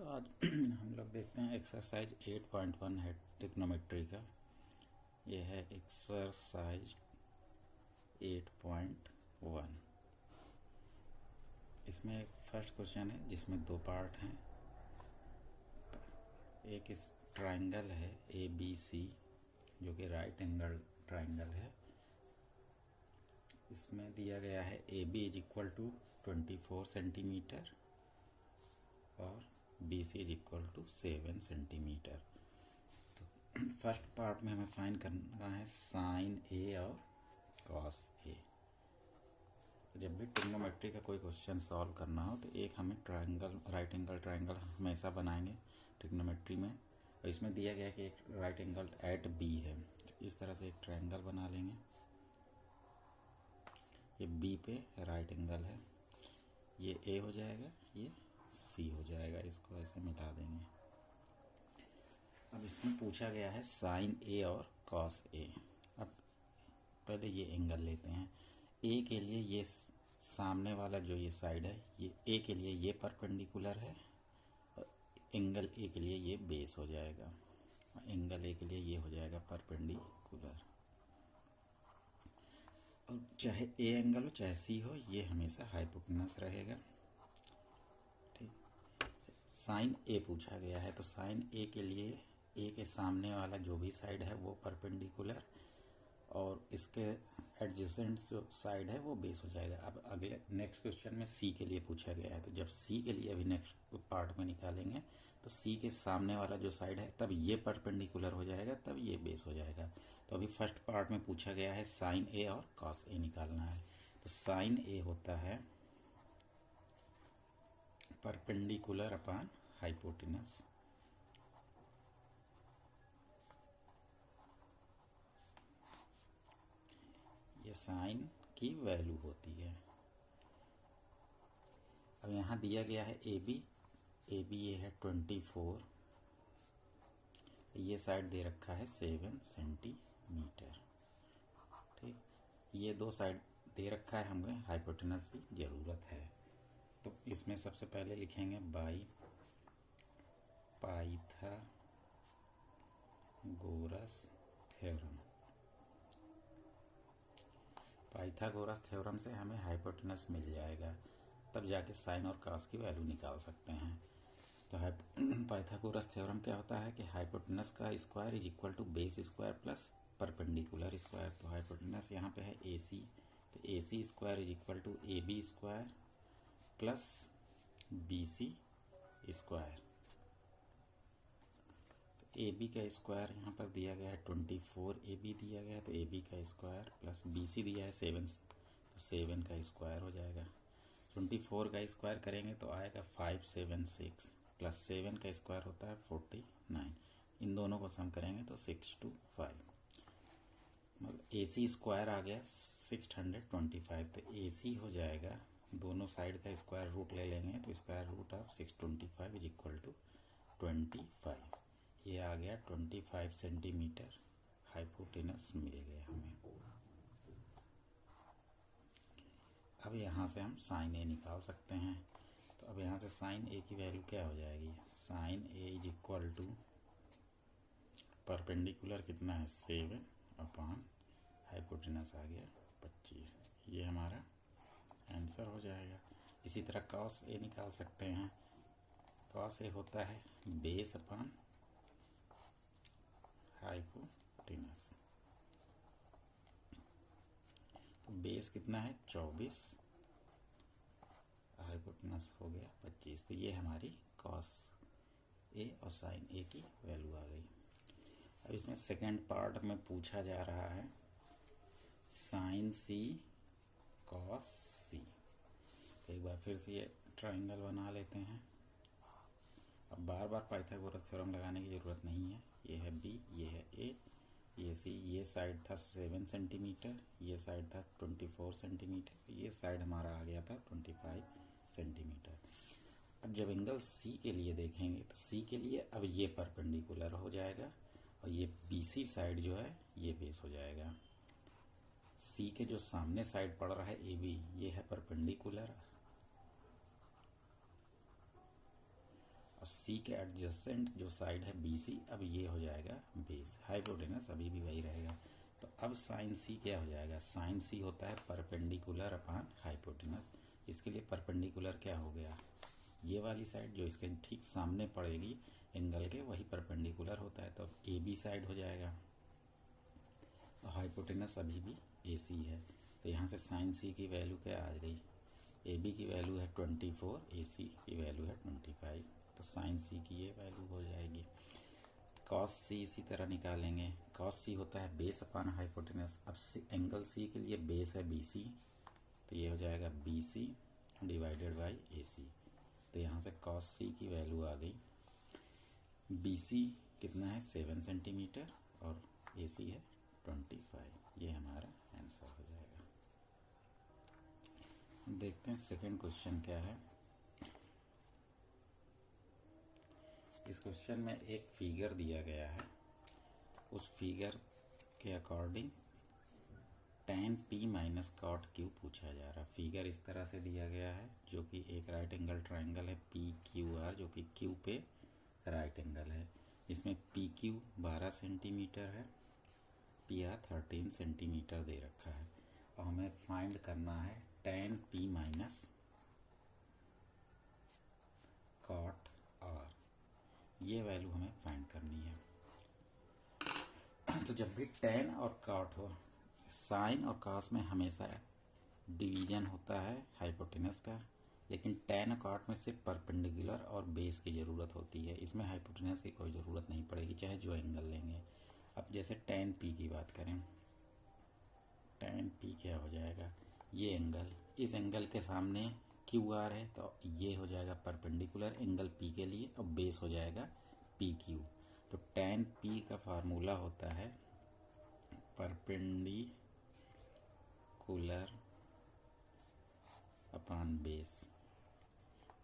तो आज हम लोग देखते हैं एक्सरसाइज 8.1 है ट्रिग्नोमेट्री का। ये है एक्सरसाइज 8.1। इसमें एक फर्स्ट क्वेश्चन है जिसमें दो पार्ट हैं। एक इस ट्राइंगल है ABC जो कि राइट एंगल ट्राइंगल है। इसमें दिया गया है AB is equal to 24 centimetre और BC is equal to 7 centimetre. तो फर्स्ट पार्ट में हमें फाइंड करना है साइन A और कॉस A। जब भी ट्रिग्नोमेट्री का कोई क्वेश्चन सॉल्व करना हो तो एक हमें ट्राइंगल राइट एंगल ट्राइंगल हमेशा बनाएंगे ट्रिग्नोमेट्री में। और इसमें दिया गया कि एक राइट एंगल एट B है। इस तरह से एक ट्राइंगल बना लेंगे। ये B पे राइट एंगल है, ये A हो जाएगा, ये C हो जाएगा। इसको ऐसे मिटा देंगे। अब इसमें पूछा गया है साइन A और कॉस A। अब पहले ये एंगल लेते हैं। A के लिए ये सामने वाला जो ये साइड है, ये A के लिए ये परपेंडिकुलर है और एंगल A के लिए ये बेस हो जाएगा। एंगल A के लिए ये हो जाएगा परपेंडिकुलर। और चाहे A एंगल हो चाहे C हो, ये हमेशा हाइपोटेनस रहेगा। ठीक। साइन A पूछा गया है तो साइन A के लिए A के सामने वाला जो भी साइड है वो परपेंडिकुलर और इसके एडजेसेंट जो साइड है वो बेस हो जाएगा। अब अगले नेक्स्ट क्वेश्चन में C के लिए पूछा गया है, तो जब C के लिए अभी नेक्स्ट पार्ट में निकालेंगे तो C के सामने वाला जो साइड है तब ये परपेंडिकुलर हो जाएगा, तब ये बेस हो जाएगा। तो अभी फर्स्ट पार्ट में पूछा गया है साइन A और कॉस A निकालना है। तो साइन A होता है परपेंडिकुलर अपॉन हाइपोटेनस। ये साइन की वैल्यू होती है। अब यहाँ दिया गया है AB ये है 24, ये साइड दे रखा है 7 सेंटीमीटर। ठीक, ये दो साइड दे रखा है, हमें हाइपोटेनस की ज़रूरत है। तो इसमें सबसे पहले लिखेंगे by Pythagoras theorem. Pythagoras theorem से हमें हाइपोटेनस मिल जाएगा, तब जाके साइन और कॉस की वैल्यू निकाल सकते हैं। तो पाइथागोरस थ्योरम क्या होता है कि हाइपोटेनस का square is equal to base square plus perpendicular square. तो हाइपोटेनस यहाँ पे है AC, तो AC square is equal to AB square plus BC square. तो AB का स्क्वायर यहाँ पर दिया गया है 24, AB दिया गया है तो AB का स्क्वायर प्लस BC दिया है 7, तो 7 का स्क्वायर हो जाएगा। 24 का स्क्वायर करेंगे तो आएगा 576 प्लस 7 का स्क्वायर होता है 49। इन दोनों को सम करेंगे तो 625, मतलब AC स्क्वायर आ गया 625। तो AC हो जाएगा, दोनों साइड का स्क्वायर रूट ले लेंगे तो square root of 625 is equal to 25। ये आ गया 25 सेंटीमीटर हाइपोटेनस मिल गया हमें। अब यहाँ से हम साइन A निकाल सकते हैं। तो अब यहाँ से साइन A की वैल्यू क्या हो जाएगी, sine A is equal to perpendicular कितना है 7 अपॉन हाइपोटेनस आ गया 25। ये हमारा आंसर हो जाएगा। इसी तरह कॉस A निकाल सकते हैं। कॉस A होता है बेस अपॉन हाइपोटेनस। तो बेस कितना है 24, हाइपोटेनस हो गया 25। तो ये हमारी कॉस A और साइन A की वैल्यू आ गई। अब इसमें सेकंड पार्ट में पूछा जा रहा है साइन C कॉस C। तो एक बार फिर से ये ट्राइंगल बना लेते हैं। अब बार बार पाइथागोरस थ्योरम लगाने की ज़रूरत नहीं है। ये है B, ये है A, ये C। ये साइड था 7 सेंटीमीटर, ये साइड था 24 सेंटीमीटर, ये साइड हमारा आ गया था 25 सेंटीमीटर। अब जब एंगल C के लिए देखेंगे तो C के लिए अब ये परपेंडिकुलर हो जाएगा और ये BC साइड जो है ये बेस हो जाएगा। C के जो सामने साइड पड़ रहा है AB, ये है परपेंडिकुलर और सी के एडजेसेंट जो साइड है बी सी, अब ये हो जाएगा बेस। हाइपोटेनस अभी भी वही रहेगा। तो अब साइन सी क्या हो जाएगा, साइन सी होता है परपेंडिकुलर अपान हाइपोटेनस। इसके लिए परपेंडिकुलर क्या हो गया, ये वाली साइड जो इसके ठीक सामने पड़ेगी एंगल के वही परपेंडिकुलर होता है, तो अब ए बी साइड हो जाएगा। और हाइपोटेनस अभी भी ए सी है, तो यहाँ से साइन सी की वैल्यू क्या आ गई, ए बी की वैल्यू है 24, ए सी की वैल्यू है 25, तो साइन सी की ये वैल्यू हो जाएगी। कॉस सी इसी तरह निकालेंगे, कॉस सी होता है बेस अपान हाइपोटेनस। अब एंगल सी के लिए बेस है बी सी, तो ये हो जाएगा B C divided by A सी। तो यहाँ से कॉस सी की वैल्यू आ गई, बी सी कितना है 7 सेंटीमीटर और ए सी है 25। ये हमारा आंसर हो जाएगा। देखते हैं सेकंड क्वेश्चन क्या है। इस क्वेश्चन में एक फिगर दिया गया है, उस फिगर के according tan p minus cot Q पूछा जा रहा है। फिगर इस तरह से दिया गया है जो कि एक राइट एंगल ट्राइंगल है पी क्यू आर, जो कि क्यू पे राइट एंगल है। इसमें पी क्यू 12 सेंटीमीटर है, पी आर 13 सेंटीमीटर दे रखा है और हमें फाइंड करना है tan p minus cot R, ये वैल्यू हमें फाइंड करनी है। तो जब भी tan और कॉट हो, साइन और कॉस में हमेशा डिवीजन होता है हाइपोटेनस का, लेकिन tan और कॉट में सिर्फ परपेंडिकुलर और बेस की ज़रूरत होती है। इसमें हाइपोटेनस की कोई ज़रूरत नहीं पड़ेगी, चाहे जो एंगल लेंगे। अब जैसे tan p की बात करें, tan p क्या हो जाएगा, ये एंगल, इस एंगल के सामने क्यू आर है, तो ये हो जाएगा परपेंडिकुलर एंगल p के लिए और बेस हो जाएगा पी क्यू। तो tan p का फार्मूला होता है परपेंडिकुलर अपान बेस।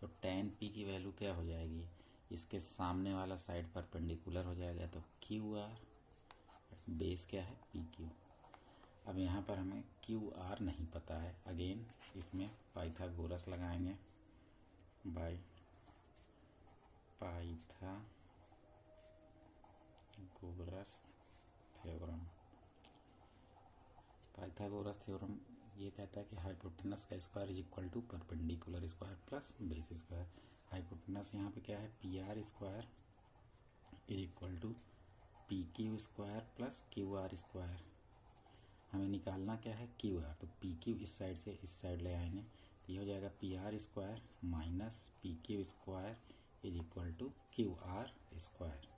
तो tan p की वैल्यू क्या हो जाएगी, इसके सामने वाला साइड परपेंडिकुलर हो जाएगा, तो क्यू आर, बेस क्या है पी क्यू। अब यहाँ पर हमें क्यू आर नहीं पता है, अगेन इसमें पाइथागोरस लगाएंगे, by Pythagoras theorem. Pythagoras theorem ये कहता है कि हाइपोटेनस का square is equal to perpendicular square plus base square. Hypotenuse यहाँ पे क्या है, P R square is equal to P Q square plus Q R square. हमें निकालना क्या है, क्यू आर, तो पी क्यू इस साइड से इस साइड ले आएंगे, तो ये हो जाएगा P R square minus P Q square is equal to Q R square.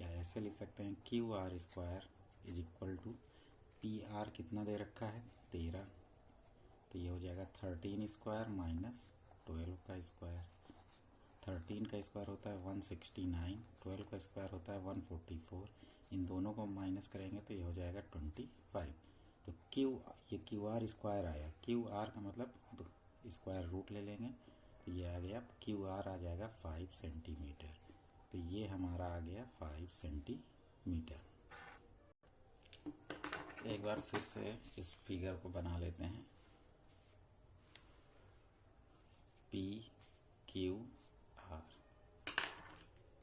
या ऐसे लिख सकते हैं Q R square is equal to P R कितना दे रखा है 13, तो ये हो जाएगा 13 स्क्वायर माइनस 12 का स्क्वायर। 13 का स्क्वायर होता है 169, 12 का स्क्वायर होता है 144, इन दोनों को माइनस करेंगे तो ये हो जाएगा 25। तो ये क्यू आर स्क्वायर आया, क्यू आर का मतलब तो स्क्वायर रूट ले लेंगे, तो ये आ गया क्यू आर आ जाएगा 5 सेंटीमीटर। तो ये हमारा आ गया 5 सेंटीमीटर। एक बार फिर से इस फिगर को बना लेते हैं, पी क्यू आर,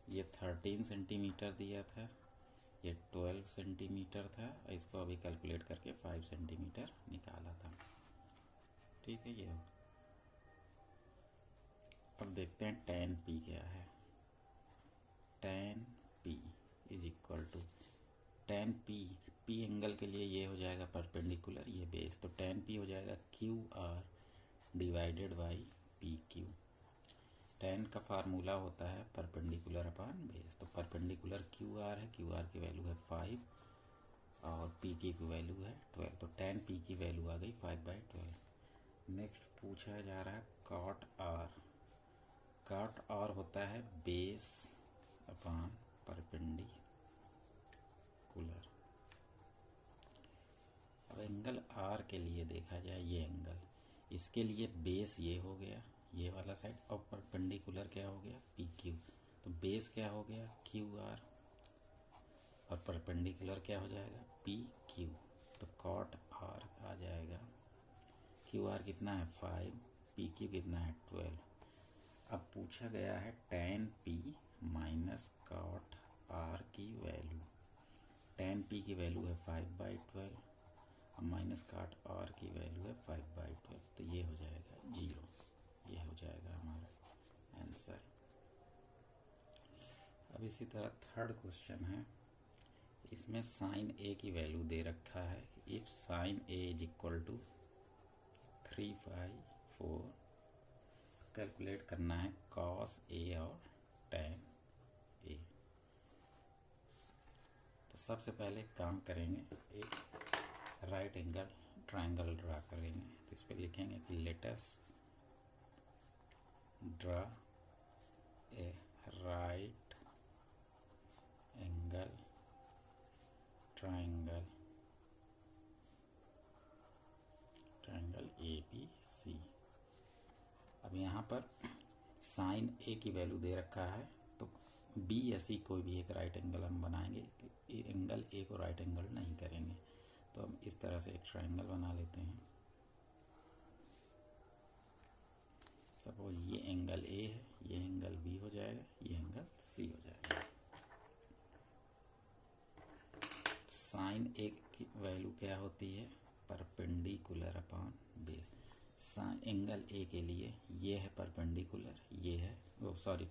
ये 13 सेंटीमीटर दिया था, ये 12 सेंटीमीटर था, इसको अभी कैलकुलेट करके 5 सेंटीमीटर निकाला था। ठीक है, ये हो। अब देखते हैं tan p क्या है। tan p is equal to tan p angle के लिए ये हो जाएगा परपेंडिकुलर, ये बेस, तो tan p हो जाएगा Q R divided by P Q. tan का फार्मूला होता है परपेंडिकुलर अपॉन बेस, तो परपेंडिकुलर क्यू आर है, क्यू आर की वैल्यू है 5 और पी की वैल्यू है 12, तो tan p की वैल्यू आ गई 5/12। नेक्स्ट पूछा जा रहा है कॉट आर। कॉट आर होता है बेस अपॉन परपेंडिकुलर। अब एंगल आर के लिए देखा जाए, ये एंगल, इसके लिए बेस ये हो गया, ये वाला साइड, और परपेंडिकुलर क्या हो गया पी क्यू। तो बेस क्या हो गया क्यू आर और परपेंडिकुलर क्या हो जाएगा पी क्यू। तो कॉट आर आ जाएगा, क्यू आर कितना है 5, पी क्यू कितना है 12। अब पूछा गया है tan P minus cot R की वैल्यू। tan P की वैल्यू है 5/12 और माइनस cot R की वैल्यू है 5/12, तो ये हो जाएगा 0। ये हो जाएगा हमारा आंसर। अब इसी तरह थर्ड क्वेश्चन है, इसमें sin A की वैल्यू दे रखा है। If sin A is equal to 3/4, calculate करना है cos A और tan A। तो सबसे पहले काम करेंगे, एक राइट एंगल ट्रायंगल ड्रा करेंगे। तो इस पर लिखेंगे कि let us draw a right angle triangle ABC। अब यहाँ पर साइन A की वैल्यू दे रखा है, तो B या C कोई भी एक राइट एंगल हम बनाएंगे। एंगल A को राइट एंगल नहीं करेंगे, तो हम इस तरह से एक ट्रायंगल बना लेते हैं। सपोज ये एंगल A है, ये एंगल B हो जाएगा, ये एंगल C हो जाएगा। साइन A की वैल्यू क्या होती है? Perpendicular upon base. Angle A के लिए ये है परपेंडिकुलर, ये है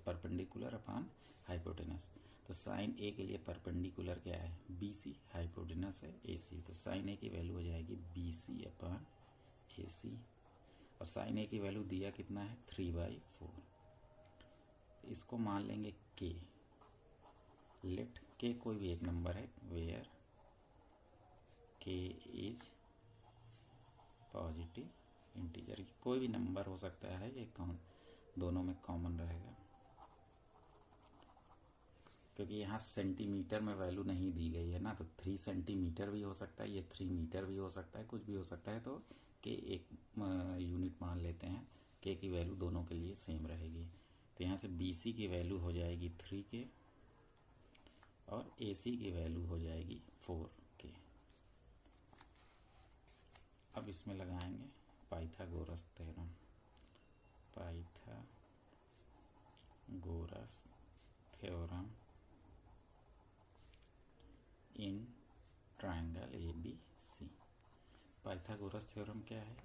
परपेंडिकुलर अपॉन हाइपोटेनस। तो साइन A के लिए परपेंडिकुलर क्या है? BC, हाइपोटेनस है AC। तो साइन A की वैल्यू हो जाएगी BC अपॉन AC। और साइन A की वैल्यू दिया कितना है? 3/4। इसको मान लेंगे K। लेट K कोई भी एक नंबर है, where K is positive integer. कोई भी नंबर हो सकता है, ये दोनों में कॉमन रहेगा, क्योंकि यहाँ सेंटीमीटर में वैल्यू नहीं दी गई है ना। तो 3 सेंटीमीटर भी हो सकता है, ये 3 मीटर भी हो सकता है, कुछ भी हो सकता है। तो के एक यूनिट मान लेते हैं। के की वैल्यू दोनों के लिए सेम रहेगी। तो यहाँ से BC की वैल्यू हो जाएगी 3K और AC की वैल्यू हो जाएगी 4K। अब इसमें लगाएंगे Pythagoras theorem. Pythagoras theorem in triangle ABC। Pythagoras theorem क्या है?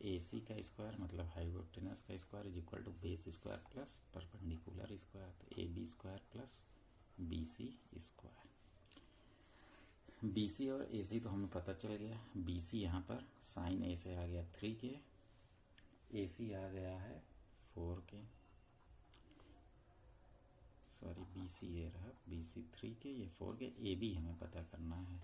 AC का स्क्वायर मतलब हाइपोटेनस का square is equal to base square plus perpendicular square. तो AB square plus BC square. BC और AC तो हमें पता चल गया। BC यहाँ पर साइन A से आ गया 3K, AC आ गया है 4K। सॉरी, BC ये रहा, BC 3K, ये 4K। AB हमें पता करना है।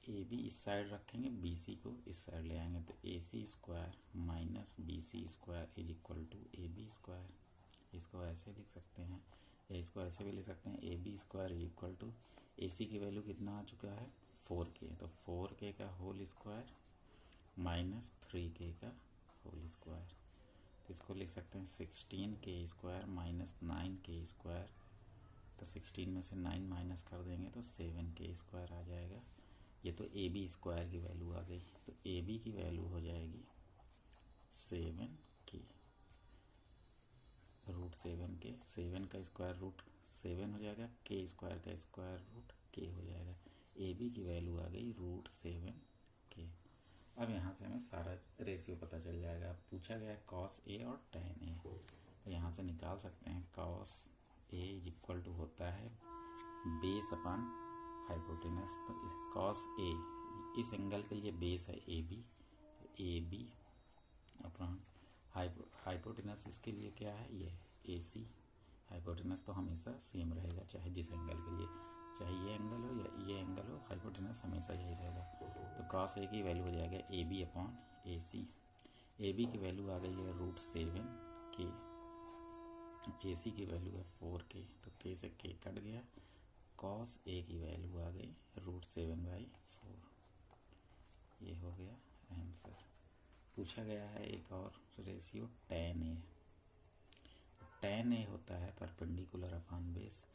तो AB इस साइड रखेंगे, BC को इस साइड ले आएंगे। तो AC square minus BC square is equal to AB square. इसको ऐसे लिख सकते हैं, या इसको ऐसे भी लिख सकते हैं। AB square is equal to AC की वैल्यू कितना आ चुका है? 4K। तो 4K का होल स्क्वायर माइनस 3K का होल स्क्वायर। तो इसको लिख सकते हैं 16K square minus 9K square. तो 16 में से 9 माइनस कर देंगे तो 7K स्क्वायर आ जाएगा। ये तो AB स्क्वायर की वैल्यू आ गई। तो AB की वैल्यू हो जाएगी 7K रूट 7K। 7 का स्क्वायर रूट 7 हो जाएगा, K स्क्वायर का स्क्वायर रूट K हो जाएगा। AB की वैल्यू आ गई रूट 7K। अब यहाँ से हमें सारा रेशियो पता चल जाएगा। पूछा गया है cos A और tan A, तो यहाँ से निकाल सकते हैं। cos A is equal to होता है बेस अपॉन हाइपोटेनस। तो cos A इस एंगल के लिए बेस है AB, तो AB अपॉन हाइपोटेनस इसके लिए क्या है? ये AC। हाइपोटेनस तो हमेशा सेम रहेगा, चाहे जिस एंगल के लिए, चाहे ये एंगल हो या ये एंगल हो, हाइपोटेनस हमेशा यही रहेगा। तो cos A की वैल्यू हो जाएगा AB अपॉन AC। AB की वैल्यू आ गई है रूट 7K, AC की वैल्यू है 4K। तो K से K कट गया। cos A की वैल्यू आ गई रूट 7/4। ये हो गया आंसर। पूछा गया है एक और ratio tan A। tan A होता है परपेंडिकुलर अपॉन बेस।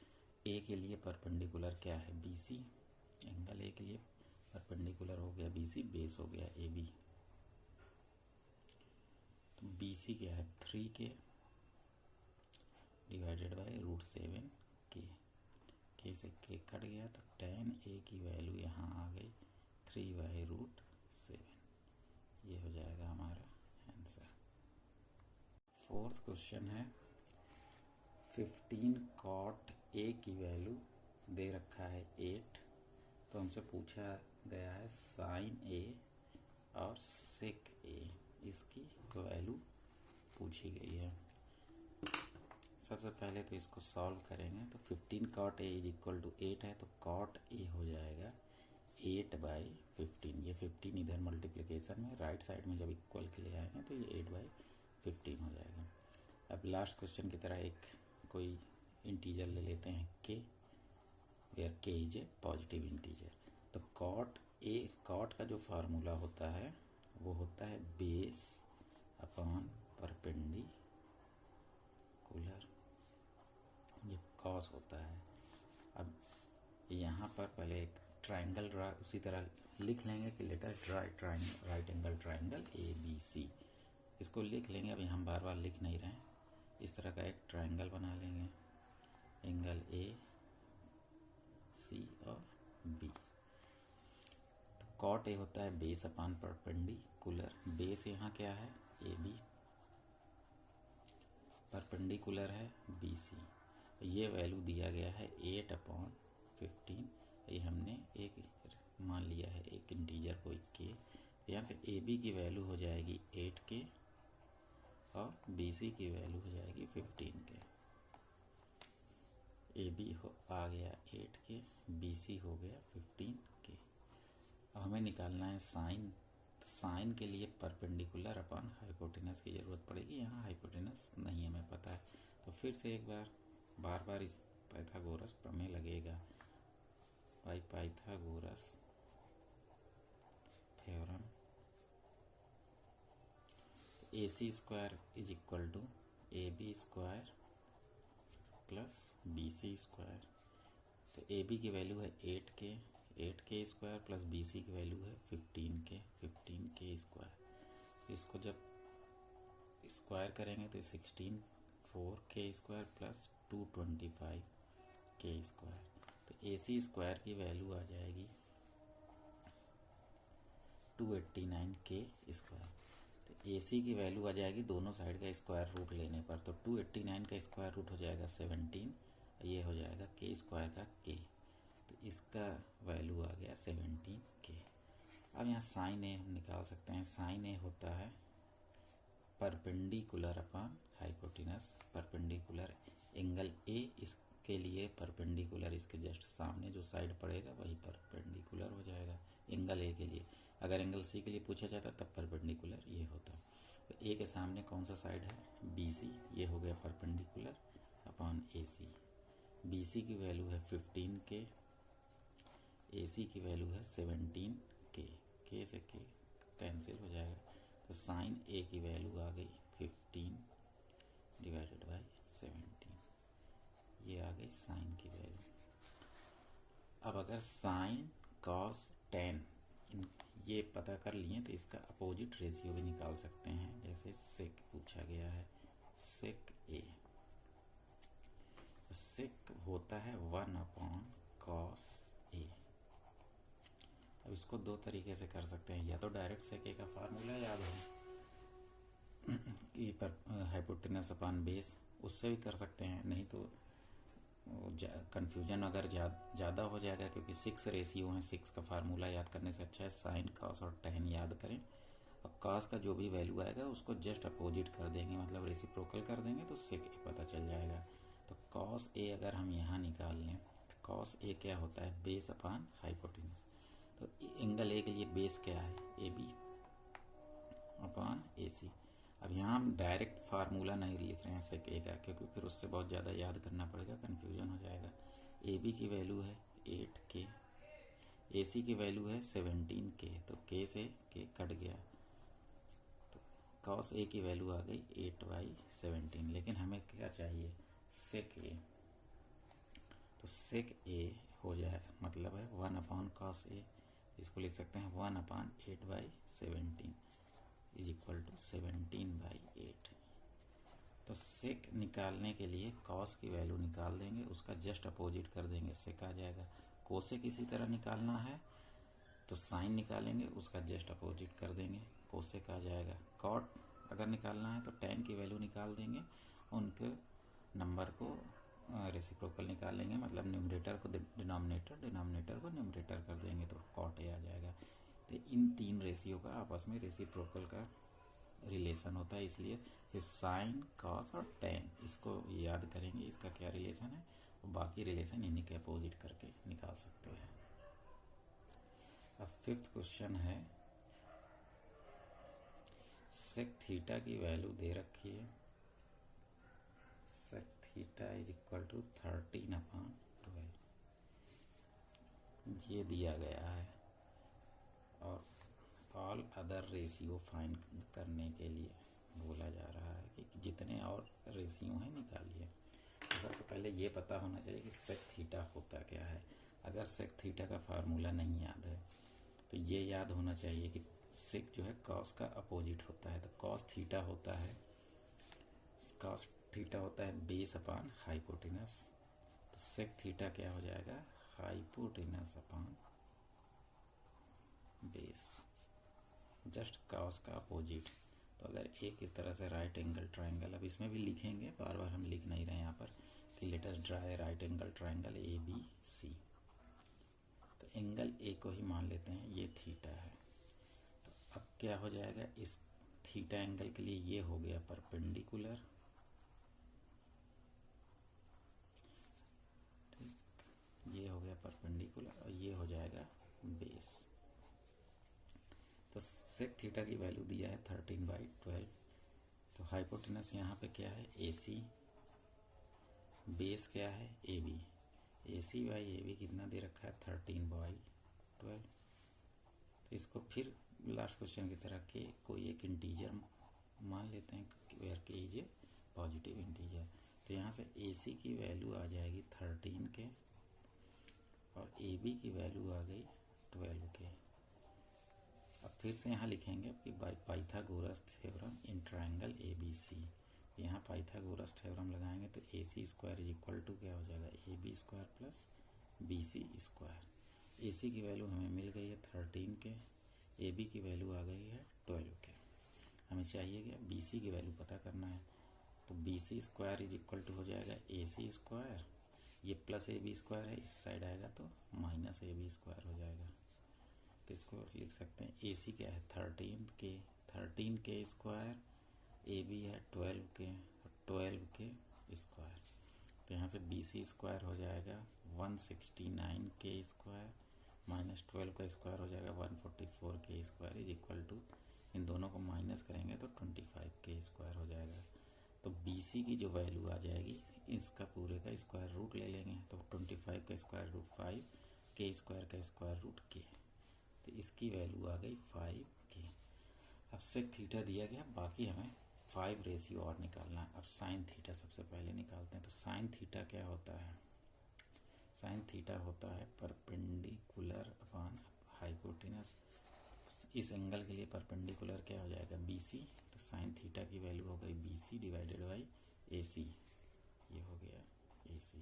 A के लिए परपेंडिकुलर क्या है? BC। एंगल A के लिए परपेंडिकुलर हो गया BC, बेस हो गया AB। तो BC क्या है? 3K डिवाइडेड बाय √7 के से के कट गया तो tan a की वैल्यू यहाँ आ गई 3/√7। ये हो जाएगा हमारा आंसर। फोर्थ क्वेश्चन है 15 cot a की वैल्यू दे रखा है 8, तो हमसे पूछा गया है sin a और sec a, इसकी वैल्यू पूछी गई है। सबसे पहले तो इसको सॉल्व करेंगे तो 15 cot a is equal to 8 है, तो cot a हो जाएगा 8/15। ये 15 इधर मल्टीप्लिकेशन में राइट साइड में जब इक्वल के लिए आएंगे तो ये 8/15 हो जाएगा। अब लास्ट क्वेश्चन की तरह एक कोई इंटीजर ले लेते हैं k, where k is a positive integer. तो cot का जो फार्मूला होता है वो होता है बेस अपॉन परपेंडिकुलर, ये कॉस होता है। अब यहाँ पर पहले एक ट्राइंगल ड्रा, उसी तरह लिख लेंगे कि let us draw right angle triangle ABC, इसको लिख लेंगे। अभी हम बार बार लिख नहीं रहे हैं। इस तरह का एक ट्राइंगल बना लेंगे, एंगल AC और B। तो cot A होता है बेस अपॉन परपेंडिकुलर, बेस यहाँ क्या है AB, परपेंडिकुलर है BC। ये वैल्यू दिया गया है 8/15। ये हमने एक मान लिया है एक इंटीजर कोई k, यहाँ से AB की वैल्यू हो जाएगी 8k और BC की वैल्यू हो जाएगी 15k। AB आ गया 8k, BC हो गया 15k। अब हमें निकालना है साइन। साइन के लिए परपेंडिकुलर अपॉन हाइपोटेनस की ज़रूरत पड़ेगी, यहाँ हाइपोटेनस नहीं हमें पता है, तो फिर से एक बार बार इस पाइथागोरस प्रमेय लगेगा। By Pythagoras theorem AC² is equal to AB² plus BC²। तो AB की वैल्यू है 8k² प्लस BC की वैल्यू है 15k²। इसको जब स्क्वायर करेंगे तो 16 4k² प्लस 225k²। तो AC² की वैल्यू आ जाएगी 289k²। तो AC की वैल्यू आ जाएगी दोनों साइड का स्क्वायर रूट लेने पर, तो 289 का स्क्वायर रूट हो जाएगा 17, ये हो जाएगा k² का k, तो इसका वैल्यू आ गया 17k। अब यहाँ साइन ए हम निकाल सकते हैं। साइन ए होता है perpendicular upon hypotenuse, perpendicular angle A इसके लिए परपेंडिकुलर, इसके जस्ट सामने जो साइड पड़ेगा वही परपेंडिकुलर हो जाएगा एंगल A के लिए। अगर एंगल C के लिए पूछा जाता तब परपेंडिकुलर ये होता। तो A के सामने कौन सा साइड है BC, ये हो गया परपेंडिकुलर अपॉन AC। BC की वैल्यू है 15k, AC की वैल्यू है 17k, k से k कैंसिल हो जाएगा, तो साइन A की वैल्यू आ गई 15/17, ये आ गई साइन की वैल्यू। अब अगर साइन कॉस टेन ये पता कर लिए तो इसका अपोजिट रेशियो भी निकाल सकते हैं। जैसे सेक पूछा गया है, सेक A, सेक होता है 1/cos A। अब इसको दो तरीके से कर सकते हैं, या तो डायरेक्ट सेक A का फार्मूला याद हो कि पर हाइपोटेनस अपॉन बेस, उससे भी कर सकते हैं, नहीं तो कंफ्यूजन अगर ज़्यादा हो जाएगा, क्योंकि 6 रेशियो हैं, 6 का फार्मूला याद करने से अच्छा है साइन कॉस और टेन याद करें। अब कॉस का जो भी वैल्यू आएगा उसको जस्ट अपोजिट कर देंगे, मतलब रेसिप्रोकल कर देंगे, तो सेक ए पता चल जाएगा। तो कॉस ए अगर हम यहाँ निकाल लें तो कॉस ए क्या होता है बेस अपॉन हाइपोटेनस। तो एंगल ए के लिए बेस क्या है AB अपॉन AC। अब यहाँ हम डायरेक्ट फार्मूला नहीं लिख रहे हैं सेक ए का, क्योंकि फिर उससे बहुत ज़्यादा याद करना पड़ेगा, कन्फ्यूजन हो जाएगा। AB की वैल्यू है 8k, AC की वैल्यू है 17k, तो k से k कट गया, तो cos A की वैल्यू आ गई 8/17। लेकिन हमें क्या चाहिए सेक A, तो सेक A हो जाए मतलब है 1/cos A, इसको लिख सकते हैं 1/8/17 इज इक्वल टू 17/8। तो सेक निकालने के लिए कॉस की वैल्यू निकाल देंगे, उसका जस्ट अपोजिट कर देंगे, सेक आ जाएगा। कोसेक इसी तरह निकालना है तो साइन निकालेंगे, उसका जस्ट अपोजिट कर देंगे, कोसेक आ जाएगा। कॉट अगर निकालना है तो टेन की वैल्यू निकाल देंगे, उनके नंबर को रेसिप्रोकल निकाल लेंगे, मतलब न्यूमरेटर को डिनोमिनेटर, डिनोमिनेटर को न्यूमरेटर कर देंगे तो कॉट ए आ जाएगा। तो इन तीन रेशियो का आपस में रेसिप्रोकल का रिलेशन होता है, इसलिए सिर्फ साइन, कॉस और टेन इसको याद करेंगे, इसका क्या रिलेशन है, और बाकी रिलेशन इन्हीं के अपोजिट करके निकाल सकते हैं। अब फिफ्थ क्वेश्चन है, सेक थीटा की वैल्यू दे रखी है, sec theta is equal to 13/12 ये दिया गया है, और ऑल अदर रेशियो फाइंड करने के लिए बोला जा रहा है कि जितने और रेशियो हैं निकालिए। तो सबसे पहले ये पता होना चाहिए कि सेक थीटा होता क्या है। अगर सेक थीटा का फार्मूला नहीं याद है तो ये याद होना चाहिए कि सेक जो है कॉस का अपोजिट होता है, तो कॉस थीटा होता है, कॉस थीटा होता है बेस अपान हाइपोटेनस। तो सेक थीटा क्या हो जाएगा, हाइपोटेनस अपान बेस, जस्ट कॉस का अपोजिट। तो अगर एक इस तरह से राइट एंगल ट्राइंगल, अब इसमें भी लिखेंगे, बार बार हम लिख नहीं रहे हैं यहाँ पर, कि let us draw a right angle triangle ABC। तो एंगल ए को ही मान लेते हैं, ये थीटा है। तो अब क्या हो जाएगा, इस थीटा एंगल के लिए ये हो गया परपेंडिकुलर, ये हो गया परपेंडिकुलर, और ये हो जाएगा बेस। तो सेक थीटा की वैल्यू दिया है 13/12। तो हाइपोटेनस यहाँ पे क्या है, AC, बेस क्या है AB, AC/AB कितना दे रखा है 13/12। तो इसको फिर लास्ट क्वेश्चन की तरह के कोई एक इंटीजर मान लेते हैं, वेयर के इज ए पॉजिटिव इंटीजर। तो यहाँ से AC की वैल्यू आ जाएगी 13 के, और AB की वैल्यू आ गई 12 के। अब फिर से यहाँ लिखेंगे कि bye Pythagoras theorem in triangle ABC। यहाँ पाइथागोरस थ्योरम लगाएंगे तो AC² इज इक्वल टू क्या हो जाएगा, AB² प्लस BC²। AC की वैल्यू हमें मिल गई है 13 के, AB की वैल्यू आ गई है 12 के। हमें चाहिए क्या, BC की वैल्यू पता करना है। तो BC² इज इक्वल टू हो जाएगा AC², ये प्लस AB² है, इस साइड आएगा तो माइनस AB² हो जाएगा। तो इसको लिख सकते हैं, AC क्या है 13 के स्क्वायर, AB है 12 के, 12 के स्क्वायर। तो यहाँ से BC² हो जाएगा 169 के स्क्वायर, माइनस 12 का स्क्वायर हो जाएगा 144 के स्क्वायर, इज इक्वल टू, इन दोनों को माइनस करेंगे तो 25 के स्क्वायर हो जाएगा। तो BC की जो वैल्यू आ जाएगी, इसका पूरे का स्क्वायर रूट ले लेंगे, तो 25 का स्क्वायर रूट 5, के स्क्वायर का स्क्वायर रूट के, तो इसकी वैल्यू आ गई 5 के। अब सेक थीटा दिया गया, बाकी हमें 5 रेशियो और निकालना है। अब साइन थीटा सबसे पहले निकालते हैं। तो साइन थीटा क्या होता है, साइन थीटा होता है परपेंडिकुलर अपॉन हाइपोटेनस। इस एंगल के लिए परपेंडिकुलर क्या हो जाएगा, BC। तो साइन थीटा की वैल्यू हो गई BC डिवाइडेड बाई AC, ये हो गया AC।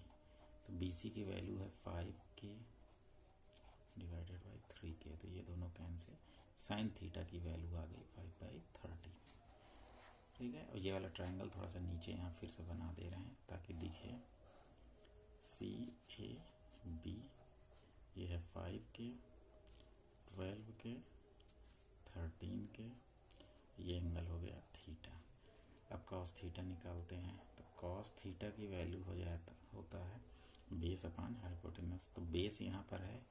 तो BC की वैल्यू है 5 के डिवाइडेड बाई 3 के, तो ये दोनों कैंसिल, साइन थीटा की वैल्यू आ गई 5/30। ठीक है, और ये वाला ट्रायंगल थोड़ा सा नीचे यहाँ फिर से बना दे रहे हैं ताकि दिखे, CAB, ये है 5 के, 12 के, 13 के, ये एंगल हो गया थीटा। अब कॉस थीटा निकालते हैं। तो कॉस थीटा की वैल्यू हो जाता होता है बेस अपान हाइपोटेनस। तो बेस यहाँ पर है,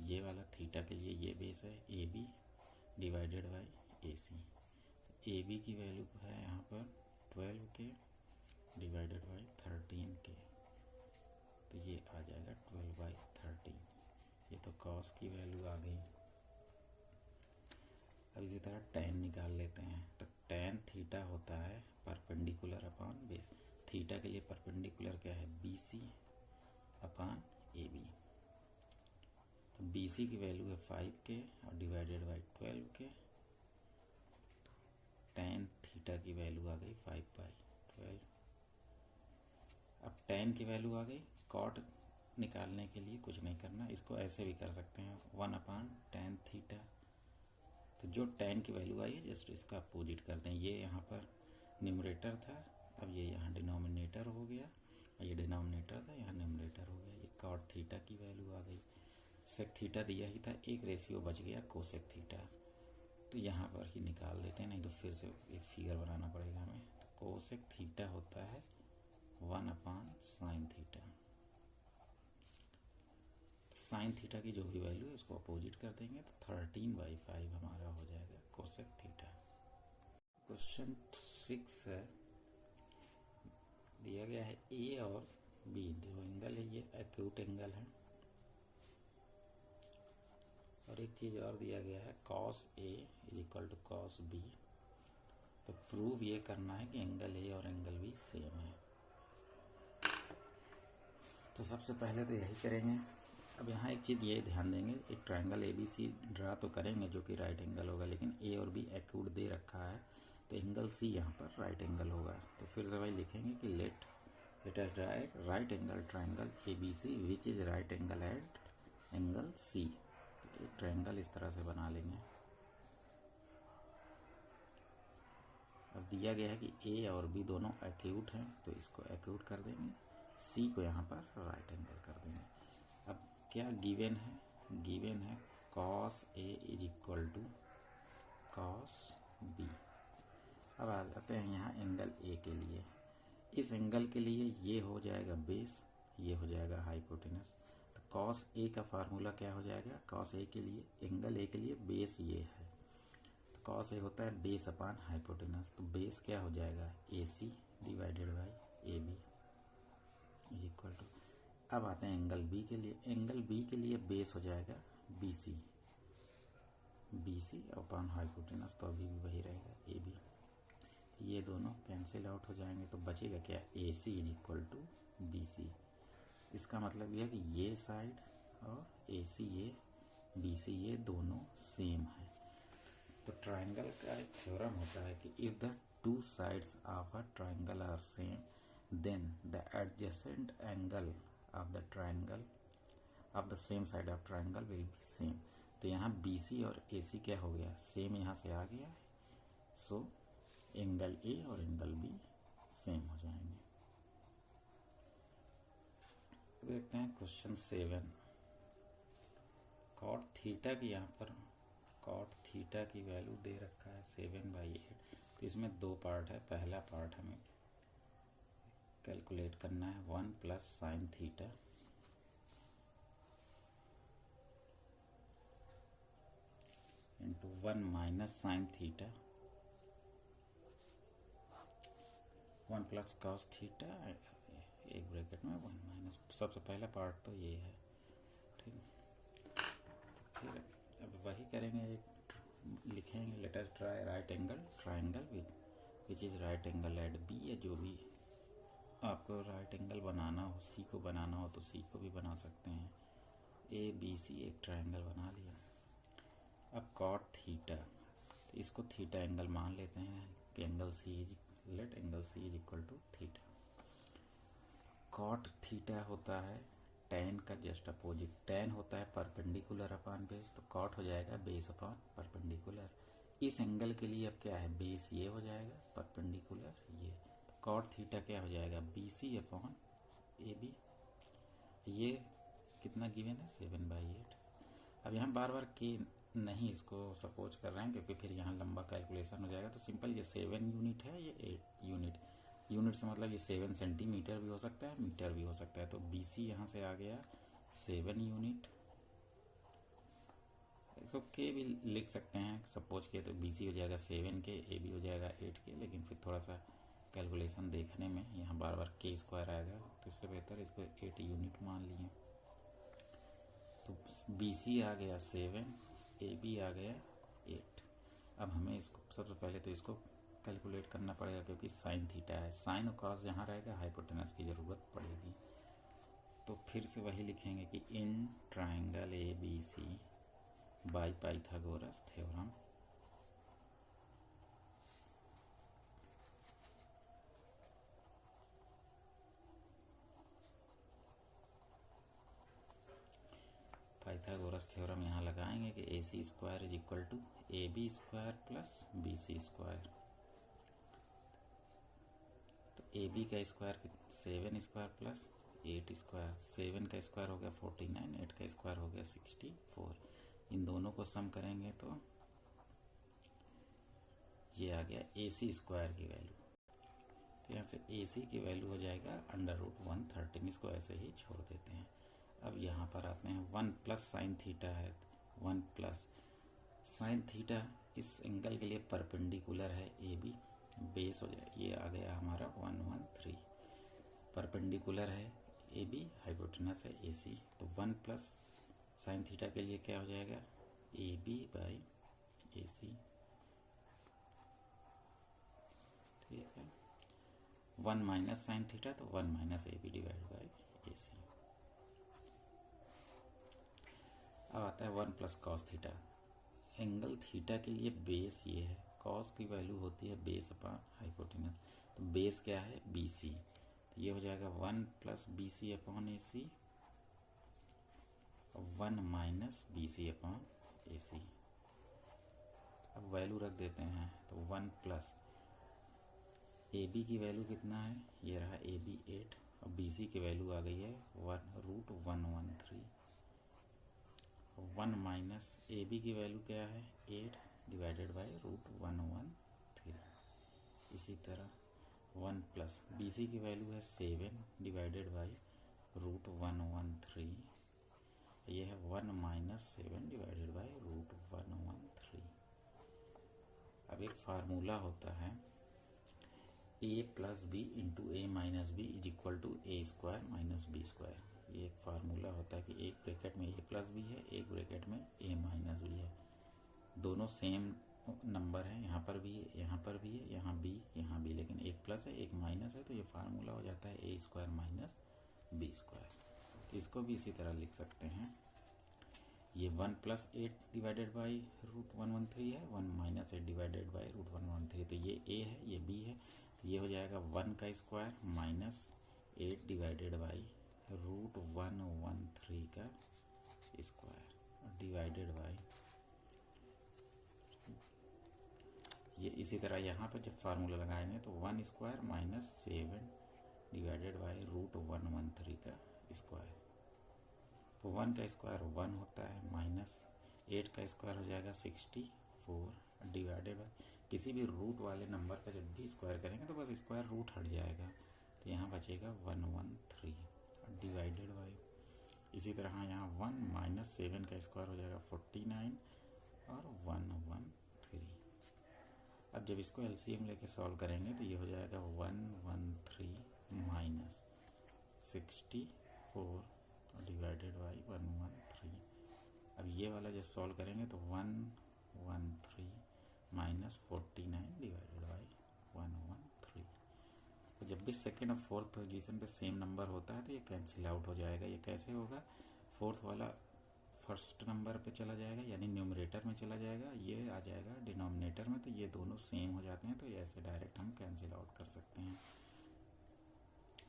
ये वाला थीटा के लिए ये बेस है AB डिवाइडेड बाई AC। तो AB की वैल्यू है यहाँ पर 12 के डिवाइडेड बाई 13 के, तो ये आ जाएगा 12/13। ये तो कॉस की वैल्यू आ गई। अब इसी तरह टेन निकाल लेते हैं। तो टेन थीटा होता है परपेंडिकुलर अपॉन बेस। थीटा के लिए परपेंडिकुलर क्या है, BC अपॉन AB। तो BC की वैल्यू है 5 के और डिवाइडेड बाई 12 के, टेन थीटा की वैल्यू आ गई 5/12। tan की वैल्यू आ गई। कॉट निकालने के लिए कुछ नहीं करना, इसको ऐसे भी कर सकते हैं 1/tan थीटा। तो जो tan की वैल्यू आई है जस्ट इसका अपोजिट कर दें। ये यहाँ पर न्यूमरेटर था, अब ये यहाँ डिनोमिनेटर हो गया, ये डिनोमिनेटर था यहाँ न्यूमरेटर हो गया। ये कॉट थीटा की वैल्यू आ गई। सेक थीटा दिया ही था, एक रेशियो बच गया कोसेक थीटा, तो यहाँ पर ही निकाल देते हैं, नहीं तो फिर से एक फिगर बनाना पड़ेगा हमें। तो कोसेक थीटा होता है 1/sin थीटा। साइन थीटा की जो भी वैल्यू है उसको अपोजिट कर देंगे तो 13/5 हमारा हो जाएगा कोसेक थीटा। क्वेश्चन 6 है, दिया गया है ए और बी, जो एंगल है ये एक्यूट एंगल है, और एक चीज और दिया गया है cos A = cos B। तो प्रूव ये करना है कि एंगल ए और एंगल बी सेम है। तो सबसे पहले तो यही करेंगे। अब यहाँ एक चीज़ ये ध्यान देंगे, एक ट्रायंगल ABC ड्रा तो करेंगे जो कि राइट एंगल होगा, लेकिन ए और बी एक्यूट दे रखा है, तो एंगल C यहाँ पर राइट एंगल होगा। तो फिर से भाई लिखेंगे कि let us draw right angle triangle ABC which is right angle at angle C। तो एक ट्रायंगल इस तरह से बना लेंगे। अब दिया गया है कि ए और बी दोनों एक्यूट हैं, तो इसको एक्यूट कर देंगे, C को यहाँ पर राइट एंगल कर देंगे। अब क्या गिवन है, गिवन है cos A = cos B। अब आ जाते हैं यहाँ एंगल A के लिए। इस एंगल के लिए ये हो जाएगा बेस, ये हो जाएगा हाइपोटेनस। तो cos A का फार्मूला क्या हो जाएगा, cos A के लिए, एंगल A के लिए बेस ये है, तो cos A होता है बेस अपान हाइपोटेनस। तो बेस क्या हो जाएगा AC / AB = अब आते हैं एंगल बी के लिए। एंगल बी के लिए बेस हो जाएगा BC अपॉन हाइपोटेनस, तो अभी भी वही रहेगा AB। ये दोनों कैंसिल आउट हो जाएंगे, तो बचेगा क्या AC = BC। इसका मतलब यह है कि ये साइड और AC ये BC ये दोनों सेम है। तो ट्रायंगल का एक थ्योरम होता है कि if the two sides of a triangle are same then the adjacent angle of the triangle of the same side of triangle will be same. तो यहाँ BC और AC क्या हो गया, सेम यहाँ से आ गया है, सो एंगल A और एंगल B सेम हो जाएंगे। तो देखते हैं क्वेश्चन 7। कॉट थीटा की यहाँ पर कॉट थीटा की वैल्यू दे रखा है 7/8। तो इसमें दो पार्ट है। पहला पार्ट हमें कैलकुलेट करना है 1 + sin theta × 1 - sin theta 1 + cos theta, एक ब्रैकेट में 1 - सबसे पहला पार्ट तो ये है, ठीक है। तो फिर अब वही करेंगे, एक लिखेंगे let us try right angle triangle which is right angle at B, या जो भी आपको राइट एंगल बनाना हो, C को बनाना हो तो C को भी बना सकते हैं। ABC एक ट्रायंगल बना लिया। अब कॉट थीटा, तो इसको थीटा एंगल मान लेते हैं कि angle C let angle C = theta. Cot theta होता है tan का जस्ट अपोजिट। tan होता है परपेंडिकुलर अपान बेस, तो कॉट हो जाएगा बेस अपान परपेंडिकुलर। इस एंगल के लिए अब क्या है, बेस ये हो जाएगा, परपेंडिकुलर ये, तो कॉट थीटा क्या हो जाएगा BC अपान AB। ये कितना गिवन है 7/8। अब यहाँ बार बार के नहीं इसको सपोज कर रहे हैं, क्योंकि फिर यहाँ लंबा कैलकुलेशन हो जाएगा। तो सिंपल ये 7 यूनिट है, ये 8 यूनिट। यूनिट से मतलब ये 7 सेंटीमीटर भी हो सकता है, मीटर भी हो सकता है। तो BC यहाँ से आ गया 7 यूनिट। इसको के भी लिख सकते हैं सपोज के, तो BC हो जाएगा 7 के, AB हो जाएगा 8 के, लेकिन फिर थोड़ा सा कैलकुलेशन देखने में यहाँ बार बार k² आएगा, तो इससे बेहतर इसको 8 यूनिट मान लिए। तो BC आ गया 7, AB आ गया 8। अब हमें इसको सबसे पहले तो इसको कैलकुलेट करना पड़ेगा, क्योंकि साइन थीटा है। साइन और कॉस जहाँ रहेगा हाइपोटेनस की ज़रूरत पड़ेगी। तो फिर से वही लिखेंगे कि in triangle ABC by Pythagoras theorem Pythagoras theorem यहाँ लगाएंगे कि A C square is equal to A B square plus B C square. तो ए बी का स्क्वायर 7 स्क्वायर प्लस 8 स्क्वायर, 7 का स्क्वायर हो गया 49, 8 का स्क्वायर हो गया 64। इन दोनों को सम करेंगे तो ये आ गया ए सी स्क्वायर की वैल्यू। तो यहाँ से ए सी की वैल्यू हो जाएगा √113। इसको ऐसे ही छोड़ देते हैं। अब यहाँ पर आते हैं 1 प्लस साइन थीटा है, 1 प्लस साइन थीटा इस एंगल के लिए परपेंडिकुलर है ए बी, बेस हो जाए, ये आ गया हमारा 113। परपेंडिकुलर है ए बी, हाइपोटेनस है ए सी, तो 1 प्लस साइन थीटा के लिए क्या हो जाएगा ए बी बाई ए सी। ठीक है, 1 माइनस साइन थीटा तो 1 minus A B divide by A C. अब आता है 1 plus cos theta. Angle theta के लिए बेस ये है, कॉस की वैल्यू होती है बेस अपॉन हाइपोटेनस, तो बेस क्या है बी सी, तो ये हो जाएगा 1 प्लस बी सी अपॉन ए सी, 1 माइनस बी सी अपॉन ए सी। अब वैल्यू रख देते हैं, तो 1 प्लस ए बी की वैल्यू कितना है, ये रहा ए बी 8, और बी सी की वैल्यू आ गई है 1√113। 1 माइनस ए बी की वैल्यू क्या है 8 डिवाइडेड बाई √113। इसी तरह 1 प्लस बी सी की वैल्यू है 7 डिवाइडेड बाई √113, ये है 1 माइनस 7 डिवाइडेड बाई √113। अब एक फार्मूला होता है A plus B into A minus B is equal to A square minus B square. ये एक फार्मूला होता है कि एक ब्रैकेट में ए प्लस बी है, एक ब्रैकेट में ए माइनस बी है, दोनों सेम नंबर है, यहाँ पर भी है, यहाँ पर भी है, यहाँ बी, लेकिन एक प्लस है एक माइनस है, तो ये फार्मूला हो जाता है ए स्क्वायर माइनस बी स्क्वायर। तो इसको भी इसी तरह लिख सकते हैं, ये 1 प्लस 8 डिवाइडेड बाई √113 है, 1 माइनस 8 डिवाइडेड बाई √113, तो ये ए है ये बी है, तो ये हो जाएगा 1 का स्क्वायर माइनस 8 डिवाइडेड बाई √113 का स्क्वायर डिवाइडेड बाई ये। इसी तरह यहाँ पर जब फार्मूला लगाएंगे तो 1 स्क्वायर माइनस 7 डिवाइडेड बाई √113 का स्क्वायर, तो 1 का स्क्वायर 1 होता है, माइनस 8 का स्क्वायर हो जाएगा 64 डिवाइडेड बाई, किसी भी रूट वाले नंबर का जब भी स्क्वायर करेंगे तो बस स्क्वायर रूट हट जाएगा, तो यहाँ बचेगा 113 डिवाइडेड बाई, इसी तरह यहाँ 1 माइनस 7 का स्क्वायर हो जाएगा 49 और 113। अब जब इसको एलसीएम लेके सॉल्व करेंगे तो ये हो जाएगा 113 माइनस 64 डिवाइडेड बाई 113। अब ये वाला जब सॉल्व करेंगे तो 113 माइनस 49 डिवाइडेड बाई 113। तो जब भी सेकेंड और फोर्थ पोजीशन पे सेम नंबर होता है तो ये कैंसिल आउट हो जाएगा। ये कैसे होगा, फोर्थ वाला फर्स्ट नंबर पे चला जाएगा यानी न्यूमरेटर में चला जाएगा, ये आ जाएगा डिनोमिनेटर में, तो ये दोनों सेम हो जाते हैं, तो ये ऐसे डायरेक्ट हम कैंसिल आउट कर सकते हैं।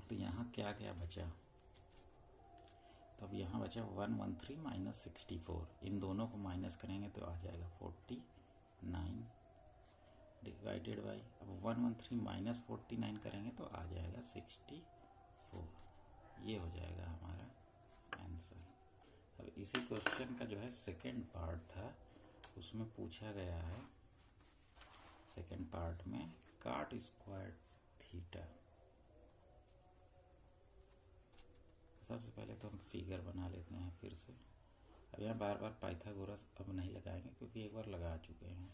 तो यहाँ क्या क्या बचा, तो अब यहाँ बचा 113 माइनस 64, इन दोनों को माइनस करेंगे तो आ जाएगा 49 डिवाइडेड बाई, अब 113 माइनस 49 करेंगे तो आ जाएगा 64, ये हो जाएगा हमारा आंसर। अब इसी क्वेश्चन का जो है सेकंड पार्ट था, उसमें पूछा गया है सेकंड पार्ट में cot स्क्वायर थीटा। सबसे पहले तो हम फिगर बना लेते हैं फिर से। अब यहाँ बार बार पाइथागोरस अब नहीं लगाएंगे क्योंकि एक बार लगा चुके हैं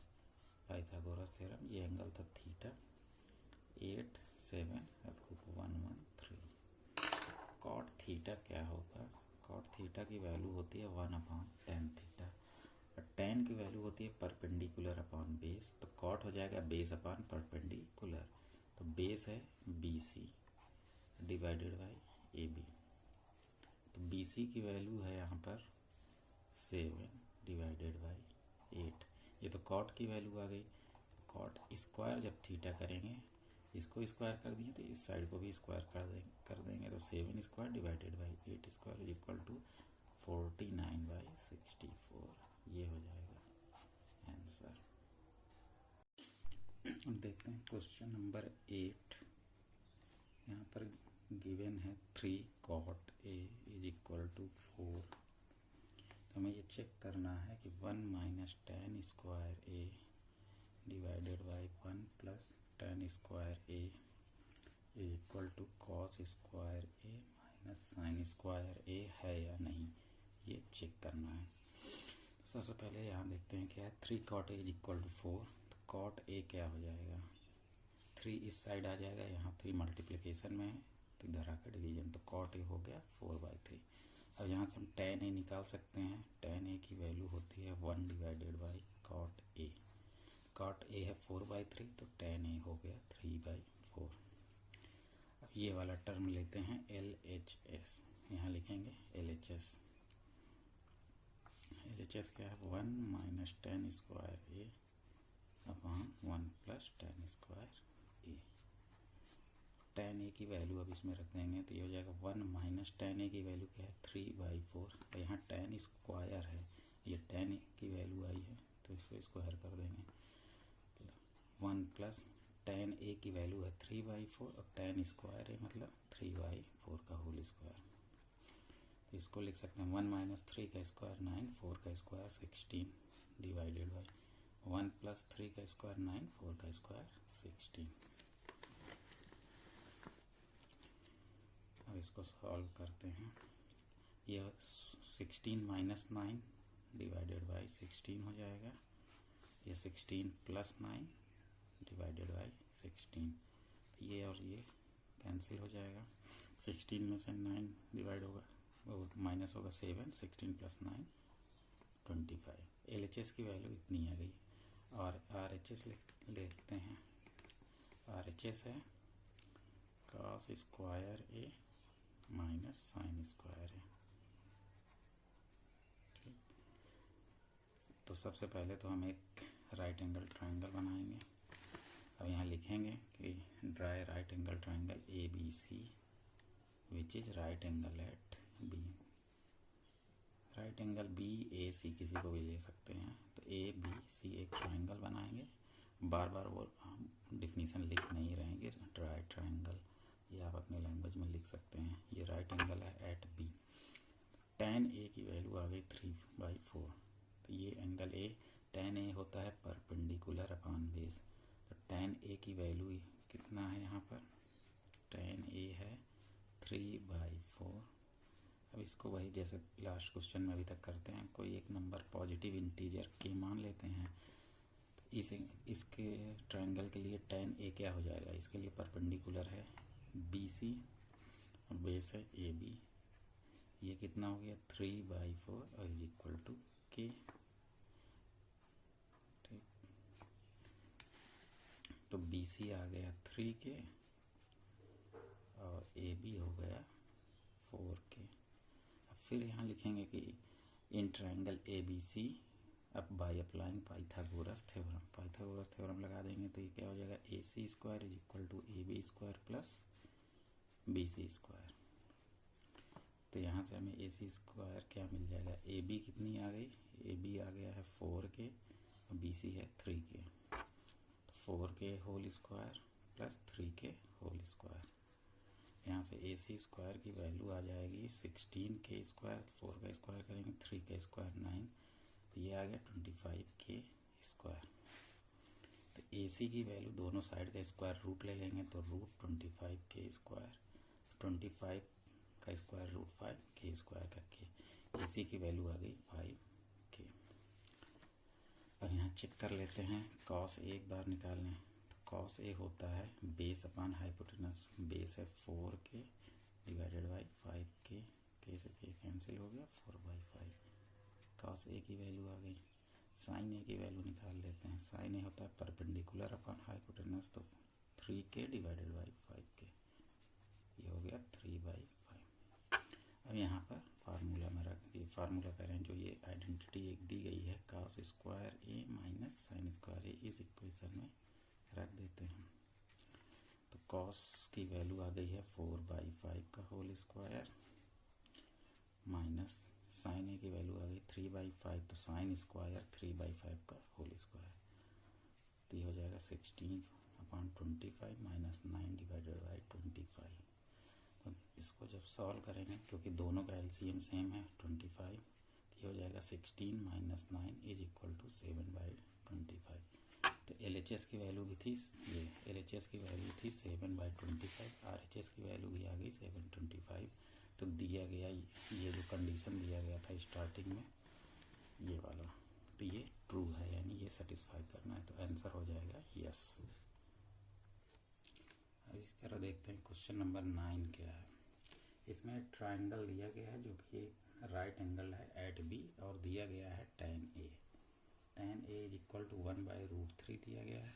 पाइथागोरस थ्योरम। ये एंगल था थीटा 8 7 √113। कॉट थीटा क्या होगा, कॉट थीटा की वैल्यू होती है 1/tan थीटा, और tan की वैल्यू होती है परपेंडिकुलर अपॉन बेस, तो कॉट हो जाएगा बेस अपॉन परपेंडिकुलर, तो बेस है BC डिवाइडेड बाई AB, तो BC की वैल्यू है यहाँ पर 7 डिवाइडेड बाई 8, ये तो कॉट की वैल्यू आ गई। कॉट स्क्वायर जब थीटा करेंगे, इसको स्क्वायर कर दिए तो इस साइड को भी स्क्वायर कर देंगे, तो 7 square divided by 8 square is equal to 49/64, ये हो जाएगा आंसर। अब देखते हैं क्वेश्चन नंबर 8। यहाँ पर गिवन है 3 cot A is equal to 4। तो हमें ये चेक करना है कि 1 minus tan square A divided by 1 plus tan square A is equal to cos square A minus sine square A है या नहीं, ये चेक करना है। तो सबसे पहले यहाँ देखते हैं क्या है। 3 cot A is equal to 4। तो cot A क्या हो जाएगा, 3 इस साइड आ जाएगा, यहाँ 3 मल्टीप्लिकेशन में है तो इधर आकर डिवीजन, तो cot A हो गया 4/3। अब यहाँ से हम tan A निकाल सकते हैं। tan A की वैल्यू होती है 1 divided by cot A। cot A है 4/3, तो tan A हो गया 3/4। अब ये वाला टर्म लेते हैं LHS, यहाँ लिखेंगे LHS। LHS क्या है, 1 minus tan square A upon 1 plus tan square A। tan A की वैल्यू अब इसमें रख देंगे तो ये हो जाएगा 1 माइनस tan A की वैल्यू क्या है 3/4, और यहाँ tan स्क्वायर है, ये tan A की वैल्यू आई है तो इसको स्क्वायर कर देंगे। 1 प्लस tan A की वैल्यू है 3/4 और tan स्क्वायर है मतलब 3/4 का होल स्क्वायर। तो इसको लिख सकते हैं 1 माइनस 3 का स्क्वायर 9, 4 का स्क्वायर 16 डिवाइडेड बाई 1 प्लस 3 का स्क्वायर 9, 4 का स्क्वायर 16। अब इसको सॉल्व करते हैं। यह 16 माइनस 9 डिवाइडेड बाई 16 हो जाएगा। ये 16 प्लस 9 डिवाइडेड बाई 16, ये और ये कैंसिल हो जाएगा। 16 में से 9 डिवाइड होगा, वो माइनस होगा 7, 16 प्लस 9 25। LHS की वैल्यू इतनी आ गई। और RHS लेते हैं। RHS है cos square A minus sine square A। ठीक, तो सबसे पहले तो हम एक राइट एंगल ट्रायंगल बनाएंगे। अब यहाँ लिखेंगे कि draw right angle triangle ABC which is right angle at B। Right angle BAC किसी को भी ले सकते हैं। तो ABC एक ट्रायंगल बनाएंगे। बार बार वो हम डिफिनीशन लिख नहीं रहेंगे। राइट ट्रायंगल ये आप अपने लैंग्वेज में लिख सकते हैं। ये राइट एंगल है एट B। tan A की वैल्यू आ गई 3/4। तो ये एंगल A, tan A होता है परपेंडिकुलर अपॉन बेस। तो tan A की वैल्यू कितना है यहाँ पर, tan A है 3/4। अब इसको वही जैसे लास्ट क्वेश्चन में अभी तक करते हैं, कोई एक नंबर पॉजिटिव इंटीजर के मान लेते हैं। तो इसके ट्रायंगल के लिए tan A क्या हो जाएगा, इसके लिए परपेंडिकुलर है BC और बेस है AB। ये कितना हो गया 3/4 और इज इक्वल टू K। ठीक, तो BC आ गया 3K और AB हो गया 4K। अब फिर यहाँ लिखेंगे कि इन ट्रायंगल ABC, अब बाय अप्लाइंग पाइथागोरस थ्योरम लगा देंगे तो ये क्या हो जाएगा AC square is equal to AB square plus BC square. तो यहाँ से हमें AC स्क्वायर क्या मिल जाएगा, AB कितनी आ गई, AB आ गया है 4K और BC है 3K। तो 4K whole square plus 3K whole square. यहाँ से AC स्क्वायर की वैल्यू आ जाएगी 16K स्क्वायर, 4 का स्क्वायर करेंगे 3K स्क्वायर 9, तो ये आ गया 25K स्क्वायर। तो AC की वैल्यू दोनों साइड का स्क्वायर रूट ले लेंगे तो रूट 25K स्क्वायर, 25 का स्क्वायर रूट 5K स्क्वायर का K। AC की वैल्यू आ गई 5K। अब यहाँ चेक कर लेते हैं cos A एक बार निकाल लें। तो cos A होता है बेस अपॉन हाइपोटेनस। बेस है 4K divided by 5K, K से K कैंसिल हो गया 4/5। cos A की वैल्यू आ गई। sin A की वैल्यू निकाल लेते हैं। sin A होता है परपेंडिकुलर अपॉन हाइपोटेनस, तो 3K डिवाइडेड बाई 5K, ये हो गया 3/5। अब यहाँ पर फार्मूला में रख दिए, फार्मूला कह रहे हैं जो ये आइडेंटिटी एक दी गई है cos square A minus sine square A, इस इक्वेशन में रख देते हैं। तो cos की वैल्यू आ गई है 4/5 का होल स्क्वायर माइनस साइन ए की वैल्यू आ गई 3/5, तो साइन स्क्वायर 3/5 का होल स्क्वायर, तो ये हो जाएगा 16/25 माइनस 9/25। तो इसको जब सॉल्व करेंगे, क्योंकि दोनों का एलसीएम सेम है 25, तो ये हो जाएगा 16 माइनस 9 इज इक्वल टू 7/25। तो एलएचएस की वैल्यू भी थी, ये एलएचएस की वैल्यू थी 7/25, आरएचएस की वैल्यू भी आ गई 7/25। तो दिया गया ये जो कंडीशन दिया गया था स्टार्टिंग में ये वाला, तो ये ट्रू है, यानी ये सेटिस्फाई करना है, तो आंसर हो जाएगा यस। अब इस तरह देखते हैं क्वेश्चन नंबर 9 क्या है। इसमें ट्राइंगल दिया गया है जो कि राइट एंगल है एट बी, और दिया गया है tan A। tan A is equal to 1/√3 दिया गया है,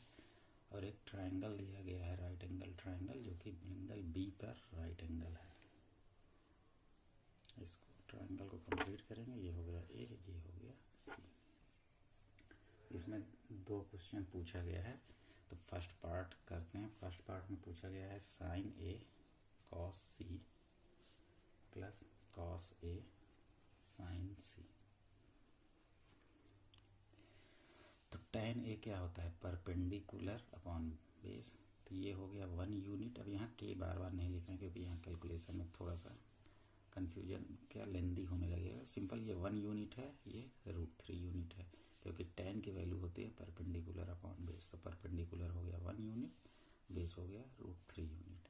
और एक ट्राइंगल दिया गया है राइट एंगल ट्राइंगल जो कि एंगल बी पर राइट एंगल है। इसको ट्राइंगल को कंप्लीट करेंगे, ये हो गया ए, ये हो गया सी। इसमें 2 क्वेश्चन पूछा गया है, तो फर्स्ट पार्ट करते हैं। फर्स्ट पार्ट में पूछा गया है sign A cos C plus cos A sign सी। तो tan ए क्या होता है, परपेंडिकुलर अपॉन बेस, तो ये हो गया 1 यूनिट। अब यहाँ के बार बार नहीं लिख रहे हैं क्योंकि यहाँ कैलकुलेशन में थोड़ा सा कन्फ्यूजन क्या लेंदी होने लगेगा। सिंपल ये 1 यूनिट है, ये √3 यूनिट है, क्योंकि tan की वैल्यू होती है परपेंडिकुलर अपॉन बेस, तो परपेंडिकुलर हो गया 1 यूनिट, बेस हो गया √3 यूनिट।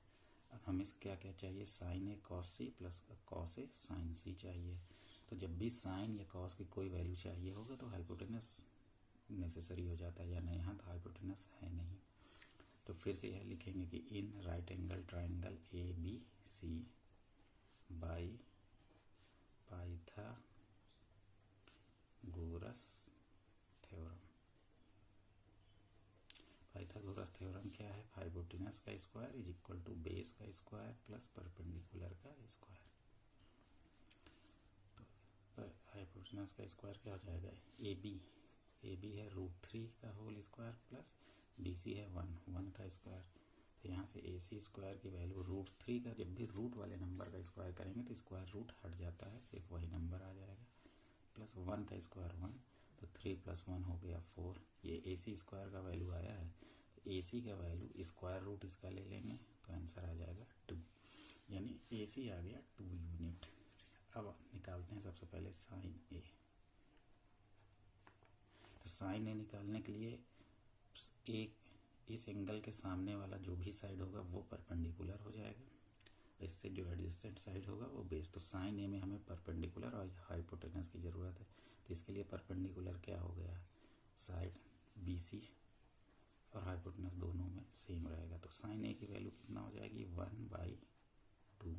अब हमें क्या क्या चाहिए, sign A cos C plus cos A sign सी चाहिए। तो जब भी साइन या कॉस की कोई वैल्यू चाहिए होगा तो हाइपोटेनस नेसेसरी हो जाता है, या नहीं यहाँ तो हाइपोटेनस है नहीं। तो फिर से यह लिखेंगे कि in right angle triangle A B C by Pythagoras theorem. Pythagoras theorem क्या है, हाइपोटेनस का square is equal to base का स्क्वायर प्लस परपेंडिकुलर का स्क्वायर। तो हाइपोटेनस का स्क्वायर क्या हो जाएगा, ए बी है √3 का whole square plus B C है 1 का स्क्वायर। तो यहाँ से ए सी स्क्वायर की वैल्यू √3 का, जब भी रूट वाले नंबर का स्क्वायर करेंगे तो स्क्वायर रूट हट जाता है, सिर्फ वही नंबर आ जाएगा, प्लस 1 का स्क्वायर 1, तो 3 + 1 हो गया 4। ये ए सी स्क्वायर का वैल्यू आया है, तो ए सी का वैल्यू स्क्वायर रूट इसका ले लेंगे तो आंसर आ जाएगा 2, यानी ए सी आ गया 2 यूनिट। अब निकालते हैं सबसे पहले साइन ए। तो साइन ए निकालने के लिए एक इस एंगल के सामने वाला जो भी साइड होगा वो परपेंडिकुलर हो जाएगा, इससे जो एडजेसेंट साइड होगा वो बेस। तो साइन ए में हमें परपेंडिकुलर और हाइपोटेनस की ज़रूरत है, तो इसके लिए परपेंडिकुलर क्या हो गया, साइड बी सी, और हाइपोटेनस दोनों में सेम रहेगा। तो साइन ए की वैल्यू कितना हो जाएगी 1/2।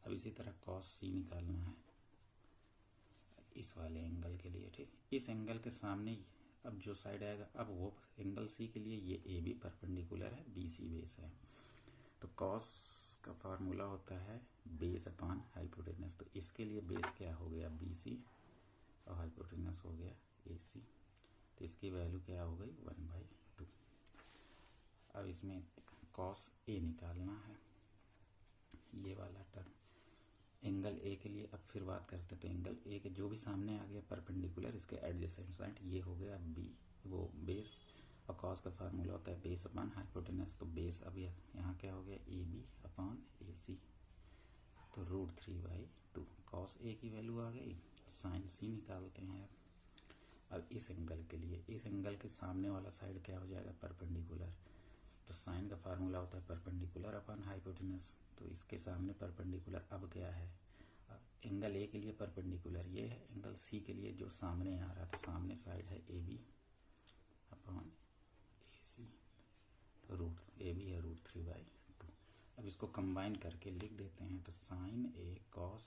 अब इसी तरह कॉस सी निकालना है इस वाले एंगल के लिए, ठीक। इस एंगल के सामने अब जो साइड आएगा, अब वो एंगल सी के लिए ये ए बी परपेंडिकुलर है, बी सी बेस है। तो कॉस का फार्मूला होता है बेस अपॉन हाइपोटेनस, तो इसके लिए बेस क्या हो गया बी सी और हाइपोटेनस हो गया ए सी, तो इसकी वैल्यू क्या हो गई 1/2। अब इसमें कॉस ए निकालना है, ये वाला टर्म एंगल ए के लिए। अब फिर बात करते हैं, तो एंगल ए के जो भी सामने आ गया परपेंडिकुलर, इसके एडजेसेंट साइड, ये हो गया बी वो बेस, और कॉस का फार्मूला होता है बेस अपॉन हाइपोटेनस। तो बेस अब यहाँ क्या हो गया ए बी अपॉन ए सी, तो √3/2। कॉस ए की वैल्यू आ गई, साइन सी निकालते हैं। अब इस एंगल के लिए, इस एंगल के सामने वाला साइड क्या हो जाएगा परपेंडिकुलर, तो साइन का फार्मूला होता है परपेंडिकुलर अपॉन हाइपोटेनस। तो इसके सामने परपेंडिकुलर अब क्या है, अब एंगल ए के लिए परपेंडिकुलर ये है, एंगल सी के लिए जो सामने आ रहा, तो सामने साइड है ए बी अपॉन ए सी, तो ए बी है √3/2। अब इसको कंबाइन करके लिख देते हैं, तो sign A cos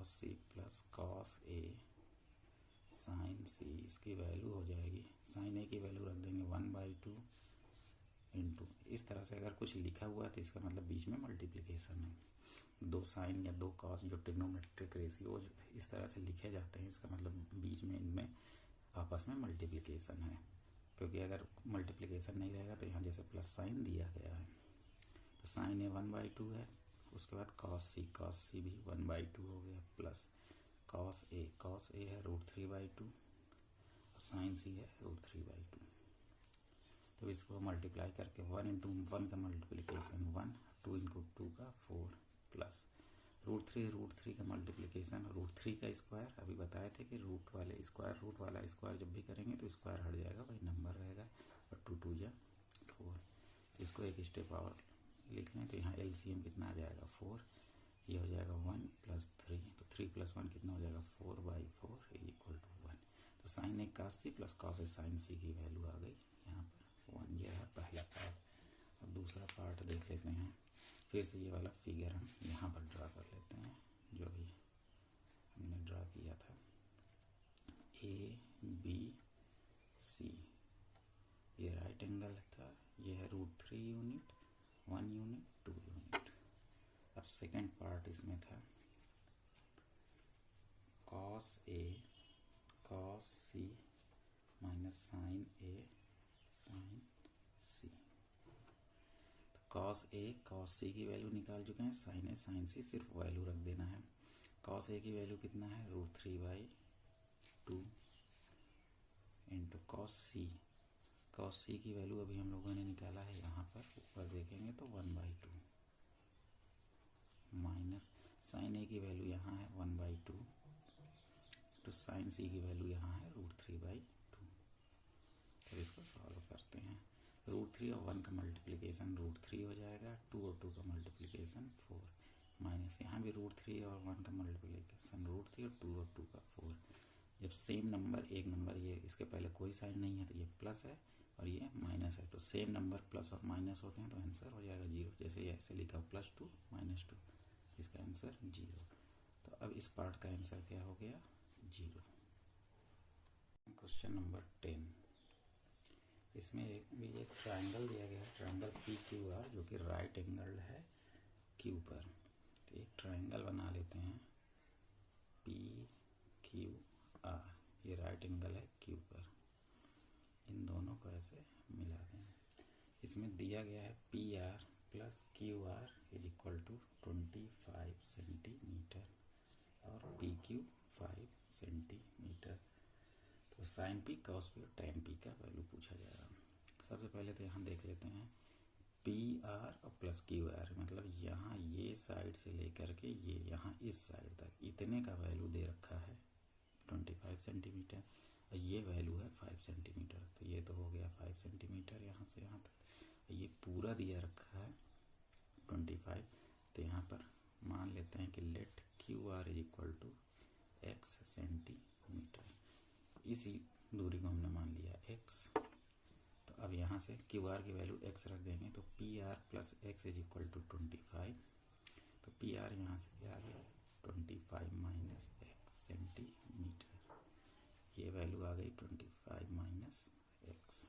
C plus cos A sign सी, इसकी वैल्यू हो जाएगी, साइन ए की वैल्यू रख देंगे 1/2 इंटू, इस तरह से अगर कुछ लिखा हुआ है तो इसका मतलब बीच में मल्टीप्लिकेशन है। 2 साइन या 2 कॉस जो ट्रिग्नोमेट्रिक रेशियोज इस तरह से लिखे जाते हैं, इसका मतलब बीच में इनमें आपस में मल्टीप्लिकेशन है, क्योंकि अगर मल्टीप्लिकेशन नहीं रहेगा तो यहाँ जैसे प्लस साइन दिया गया है, तो साइन ए 1/2 है उसके बाद cos c भी 1/2 हो गया, प्लस cos a है √3/2 और sin c है √3/2। तो इसको मल्टीप्लाई करके 1 इंटू 1 का मल्टीप्लिकेशन 1, 2 इंटू 2 का 4, प्लस √3 का मल्टीप्लिकेशन √3 का स्क्वायर। अभी बताए थे कि रूट वाला स्क्वायर जब भी करेंगे तो स्क्वायर हट जाएगा, वही नंबर रहेगा, और 2 2 जा 4। इसको एक स्टेप और लिख लें तो यहाँ एलसीएम कितना आ जाएगा 4, ये हो जाएगा 1 + 3, तो 3 + 1 कितना हो जाएगा 4/4 = 1। तो sin a cos c plus cos a sin c की वैल्यू आ गई यहाँ पर 1। ये है पहला पार्ट। अब दूसरा पार्ट देख लेते हैं। फिर से ये वाला फिगर हम यहाँ पर ड्रा कर लेते हैं, जो भी हमने ड्रा किया था। ABC ये राइट एंगल था, ये है √3 यूनिट, 1 यूनिट, 2 यूनिट। अब सेकेंड पार्ट इसमें था cos A cos C minus sin A sin C। तो cos A cos C की वैल्यू निकाल चुके हैं, sin A sin C सिर्फ वैल्यू रख देना है। cos A की वैल्यू कितना है √3/2 इंटू cos C की वैल्यू अभी हम लोगों ने निकाला है, यहाँ पर ऊपर देखेंगे तो 1/2 माइनस sin A की वैल्यू यहाँ है 1/2, तो sin C की वैल्यू यहाँ है √3/2। तो इसको सॉल्व करते हैं। √3 और 1 का मल्टीप्लिकेशन √3 हो जाएगा, 2 और 2 का मल्टीप्लिकेशन 4, माइनस यहाँ भी √3 और 1 का मल्टीप्लिकेशन √3 और 2 और 2 का 4। जब सेम नंबर एक नंबर, ये इसके पहले कोई साइन नहीं है तो ये प्लस है और ये माइनस है, तो सेम नंबर प्लस और माइनस होते हैं तो आंसर हो जाएगा 0। जैसे ऐसे लिखा +2 -2, इसका आंसर 0। तो अब इस पार्ट का आंसर क्या हो गया 0। क्वेश्चन नंबर 10, इसमें एक ट्राइंगल दिया गया है, ट्राइंगल PQR, जो कि राइट एंगल है Q पर। तो एक ट्राइंगल बना लेते हैं PQR, ये राइट एंगल है Q पर। इन दोनों को ऐसे मिला देंगे। इसमें दिया गया है PR + QR = 25 सेंटीमीटर और PQ 5 सेंटीमीटर। तो sin P cos P और tan P का वैल्यू पूछा जाएगा। सबसे पहले तो यहाँ देख लेते हैं PR और + QR, मतलब यहाँ ये साइड से लेकर के ये यहाँ इस साइड तक इतने का वैल्यू दे रखा है 25 सेंटीमीटर, और ये वैल्यू है 5 सेंटीमीटर। तो ये तो हो गया 5 सेंटीमीटर यहाँ से यहाँ तक। ये पूरा दिया रखा है 25, तो यहाँ पर मान लेते हैं कि लेट QR = x सेंटीमीटर। इसी दूरी को हमने मान लिया x। तो अब यहाँ से QR की वैल्यू x रख देंगे, तो PR + x = 25। तो PR यहाँ से क्या आ गया 25 - x सेंटीमीटर, ये वैल्यू आ गई 25 - x।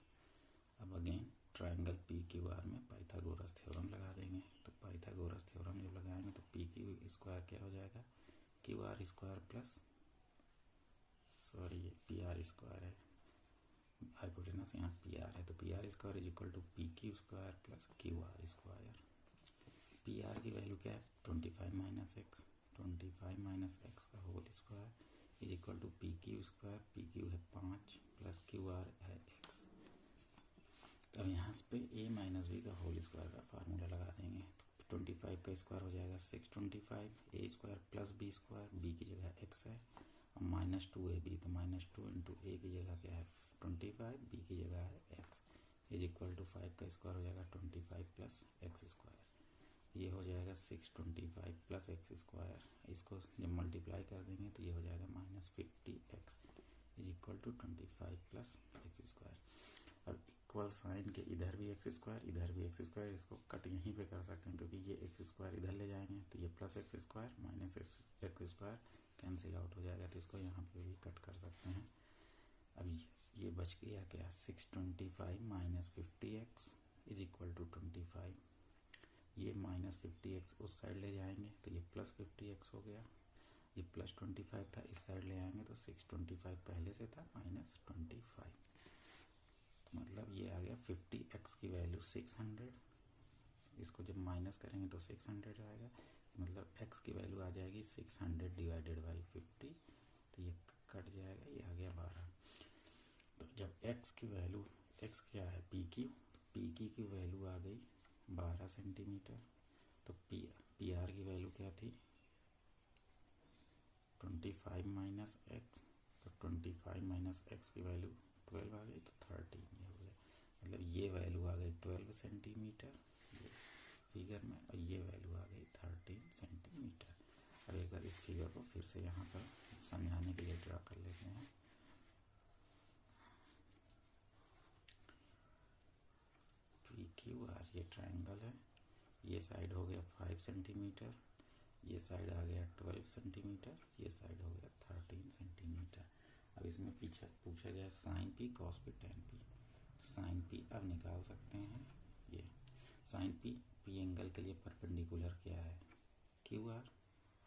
अब अगेन ट्राइंगल PQR में पाइथागोरस थ्योरम लगा देंगे। तो पाइथागोरस थ्योरम जब लगाएंगे तो PQ² क्या हो जाएगा QR² प्लस, सॉरी ये PR² है, हाइपोटेनस यहाँ PR है, तो PR² = PQ² plus QR²। PR की वैल्यू क्या है 25 - x, 25 - x का होल स्क्वायर = PQ², PQ है 5 प्लस QR है x। अब यहाँ पे a - b का होल स्क्वायर का फार्मूला लगा देंगे। 25 का स्क्वायर हो जाएगा 625, a² + b², b की जगह x है, और -2ab, तो -2 × a की जगह क्या है 25, b की जगह है x, = 5 का स्क्वायर हो जाएगा 25 + x²। ये हो जाएगा 625 + x²। इसको जब मल्टीप्लाई कर देंगे तो ये हो जाएगा -50x = 25 + x²। अब इक्वल साइन के इधर भी x², इधर भी x², इसको कट यहीं पे कर सकते हैं क्योंकि ये x² इधर ले जाएंगे तो ये +x² - x² कैंसिल आउट हो जाएगा, तो इसको यहाँ पे भी कट कर सकते हैं। अब ये बच गया क्या 625 - 50x = 25। ये -50x उस साइड ले जाएंगे तो ये +50x हो गया, ये +25 था, इस साइड ले आएंगे तो 625 पहले से था -25, मतलब ये आ गया 50x की वैल्यू 600 इसको जब माइनस करेंगे तो 600 आएगा, मतलब x की वैल्यू आ जाएगी 600 डिवाइडेड बाई 50, तो ये कट जाएगा, ये आ गया 12। तो जब x की वैल्यू, x क्या है पी की वैल्यू आ गई 12 सेंटीमीटर, तो पी आर की वैल्यू क्या थी 25 माइनस एक्स, तो 25 माइनस एक्स की वैल्यू 12 आ गई, तो 13 ये हो गया, मतलब ये वैल्यू आ गई 12 सेंटीमीटर ये फिगर में, और ये वैल्यू आ गई 13 सेंटीमीटर। अब एक बार इस फिगर को फिर से यहाँ पर समझाने के लिए ड्रा कर लेते हैं। पी क्यू आर ये ट्रायंगल है, ये साइड हो गया 5 सेंटीमीटर, ये साइड आ गया 12 सेंटीमीटर, ये साइड हो गया 13 सेंटीमीटर। अब इसमें पीछे पूछा गया sine P cos P tan P, sine P अब निकाल सकते हैं। ये साइन पी एंगल के लिए परपेंडिकुलर क्या है Q are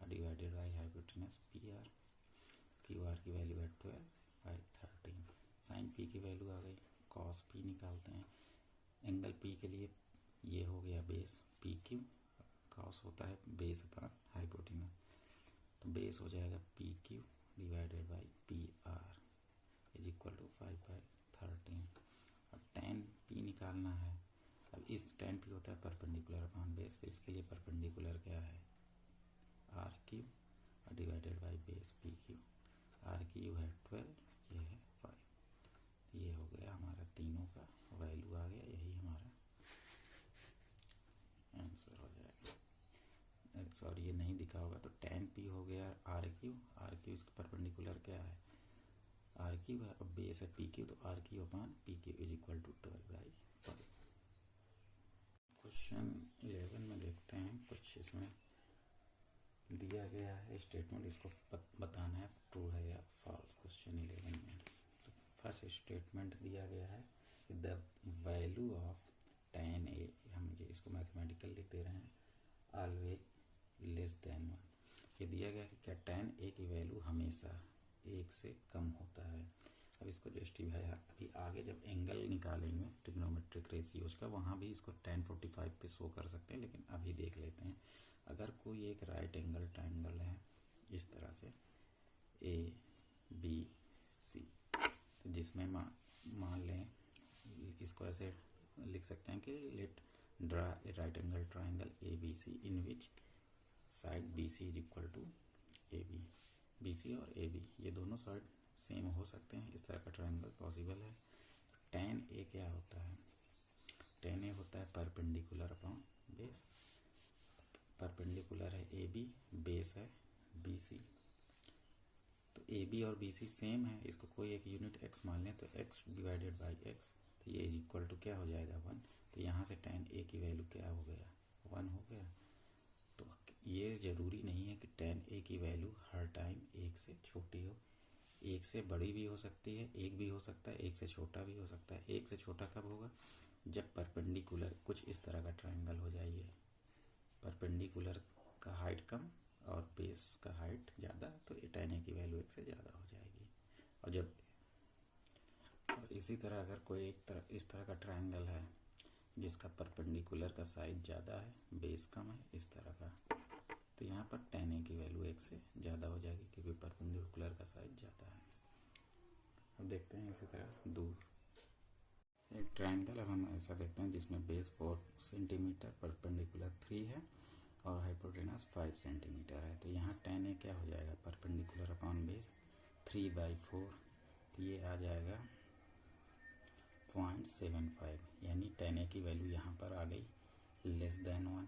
divided by hypotenuse P R, Q R की वैल्यू है 12 बाई 13, साइन पी की वैल्यू आ गई, कॉस पी निकालते हैं, एंगल पी के लिए ये हो गया बेस पी क्यू, कॉस होता है बेस अपॉन हाइपोटेनस, तो बेस हो जाएगा P Q divided by P R is equal to 5 by 13। अब टेन पी निकालना है, अब इस टेन पी होता है परपेंडिकुलर अपॉन बेस, तो इसके लिए परपेंडिकुलर क्या है R Q divided by base P Q, R Q है 12, ये है 5, ये हो गया हमारा तीनों का वैल्यू आ गया, यही हमारा आंसर हो जाएगा। सॉरी ये नहीं दिखा होगा, तो टेन पी हो गया आर क्यू इसके परपेंडिकुलर क्या है आर क्यू है, और बेस है पी क्यू, तो R Q upon P Q is equal to 12 by 5। Question 11 में देखते हैं, कुछ इसमें दिया गया है स्टेटमेंट, इसको बताना है ट्रू है या फॉल्स। क्वेश्चन 11 में तो फर्स्ट स्टेटमेंट दिया गया है the value of tan a, हम ये इसको मैथमेटिकल लिख दे रहे हैं, ऑलवेज लेस देन 1। ये दिया गया है कि क्या tan a की वैल्यू हमेशा 1 से कम होता है। अब इसको जस्टिफाई अभी आगे जब एंगल निकालेंगे ट्रिग्नोमेट्रिक रेशियोज का, वहाँ भी इसको tan 45 पे शो कर सकते हैं, लेकिन अभी देख लेते हैं। अगर कोई एक राइट एंगल ट्रायंगल है इस तरह से ए बी सी, तो जिसमें मान लें इसको ऐसे लिख सकते हैं कि let draw a right angle triangle A B C in which side B C is equal to A B, B C और ए बी ये दोनों साइड सेम हो सकते हैं, इस तरह का ट्रायंगल पॉसिबल है। tan ए क्या होता है, tan ए होता है परपेंडिकुलर अपॉन बेस, परपेंडिकुलर है ए बी, बेस है बी सी, तो ए बी और बी सी सेम है, इसको कोई एक यूनिट x मान लें, तो x डिवाइडेड बाई x, तो ये इज इक्वल टू क्या हो जाएगा 1, तो यहाँ से tan a की वैल्यू क्या हो गया 1 हो गया। तो ये ज़रूरी नहीं है कि tan a की वैल्यू हर टाइम 1 से छोटी हो, 1 से बड़ी भी हो सकती है, 1 भी हो सकता है, 1 से छोटा भी हो सकता है। 1 से छोटा कब होगा, जब परपेंडिकुलर कुछ इस तरह का ट्रायंगल हो जाइए, परपेंडिकुलर का हाइट कम और बेस का हाइट ज़्यादा, तो tan a की वैल्यू 1 से ज़्यादा हो जाएगी। और जब और इसी तरह अगर कोई इस तरह का ट्रायंगल है जिसका परपेंडिकुलर का साइज ज़्यादा है, बेस कम है, इस तरह का, तो यहाँ पर tan a की वैल्यू 1 से ज़्यादा हो जाएगी क्योंकि परपेंडिकुलर का साइज ज़्यादा है। अब देखते हैं इसी तरह दूर एक ट्रायंगल, अब हम ऐसा देखते हैं जिसमें बेस 4 सेंटीमीटर, परपेंडिकुलर 3 है और हाइपोटेनस 5 सेंटीमीटर है। तो यहाँ tan a क्या हो जाएगा परपेंडिकुलर अपॉन बेस 3 बाई 4, तो ये आ जाएगा 0.75, यानी tan a की वैल्यू यहाँ पर आ गई लेस देन 1।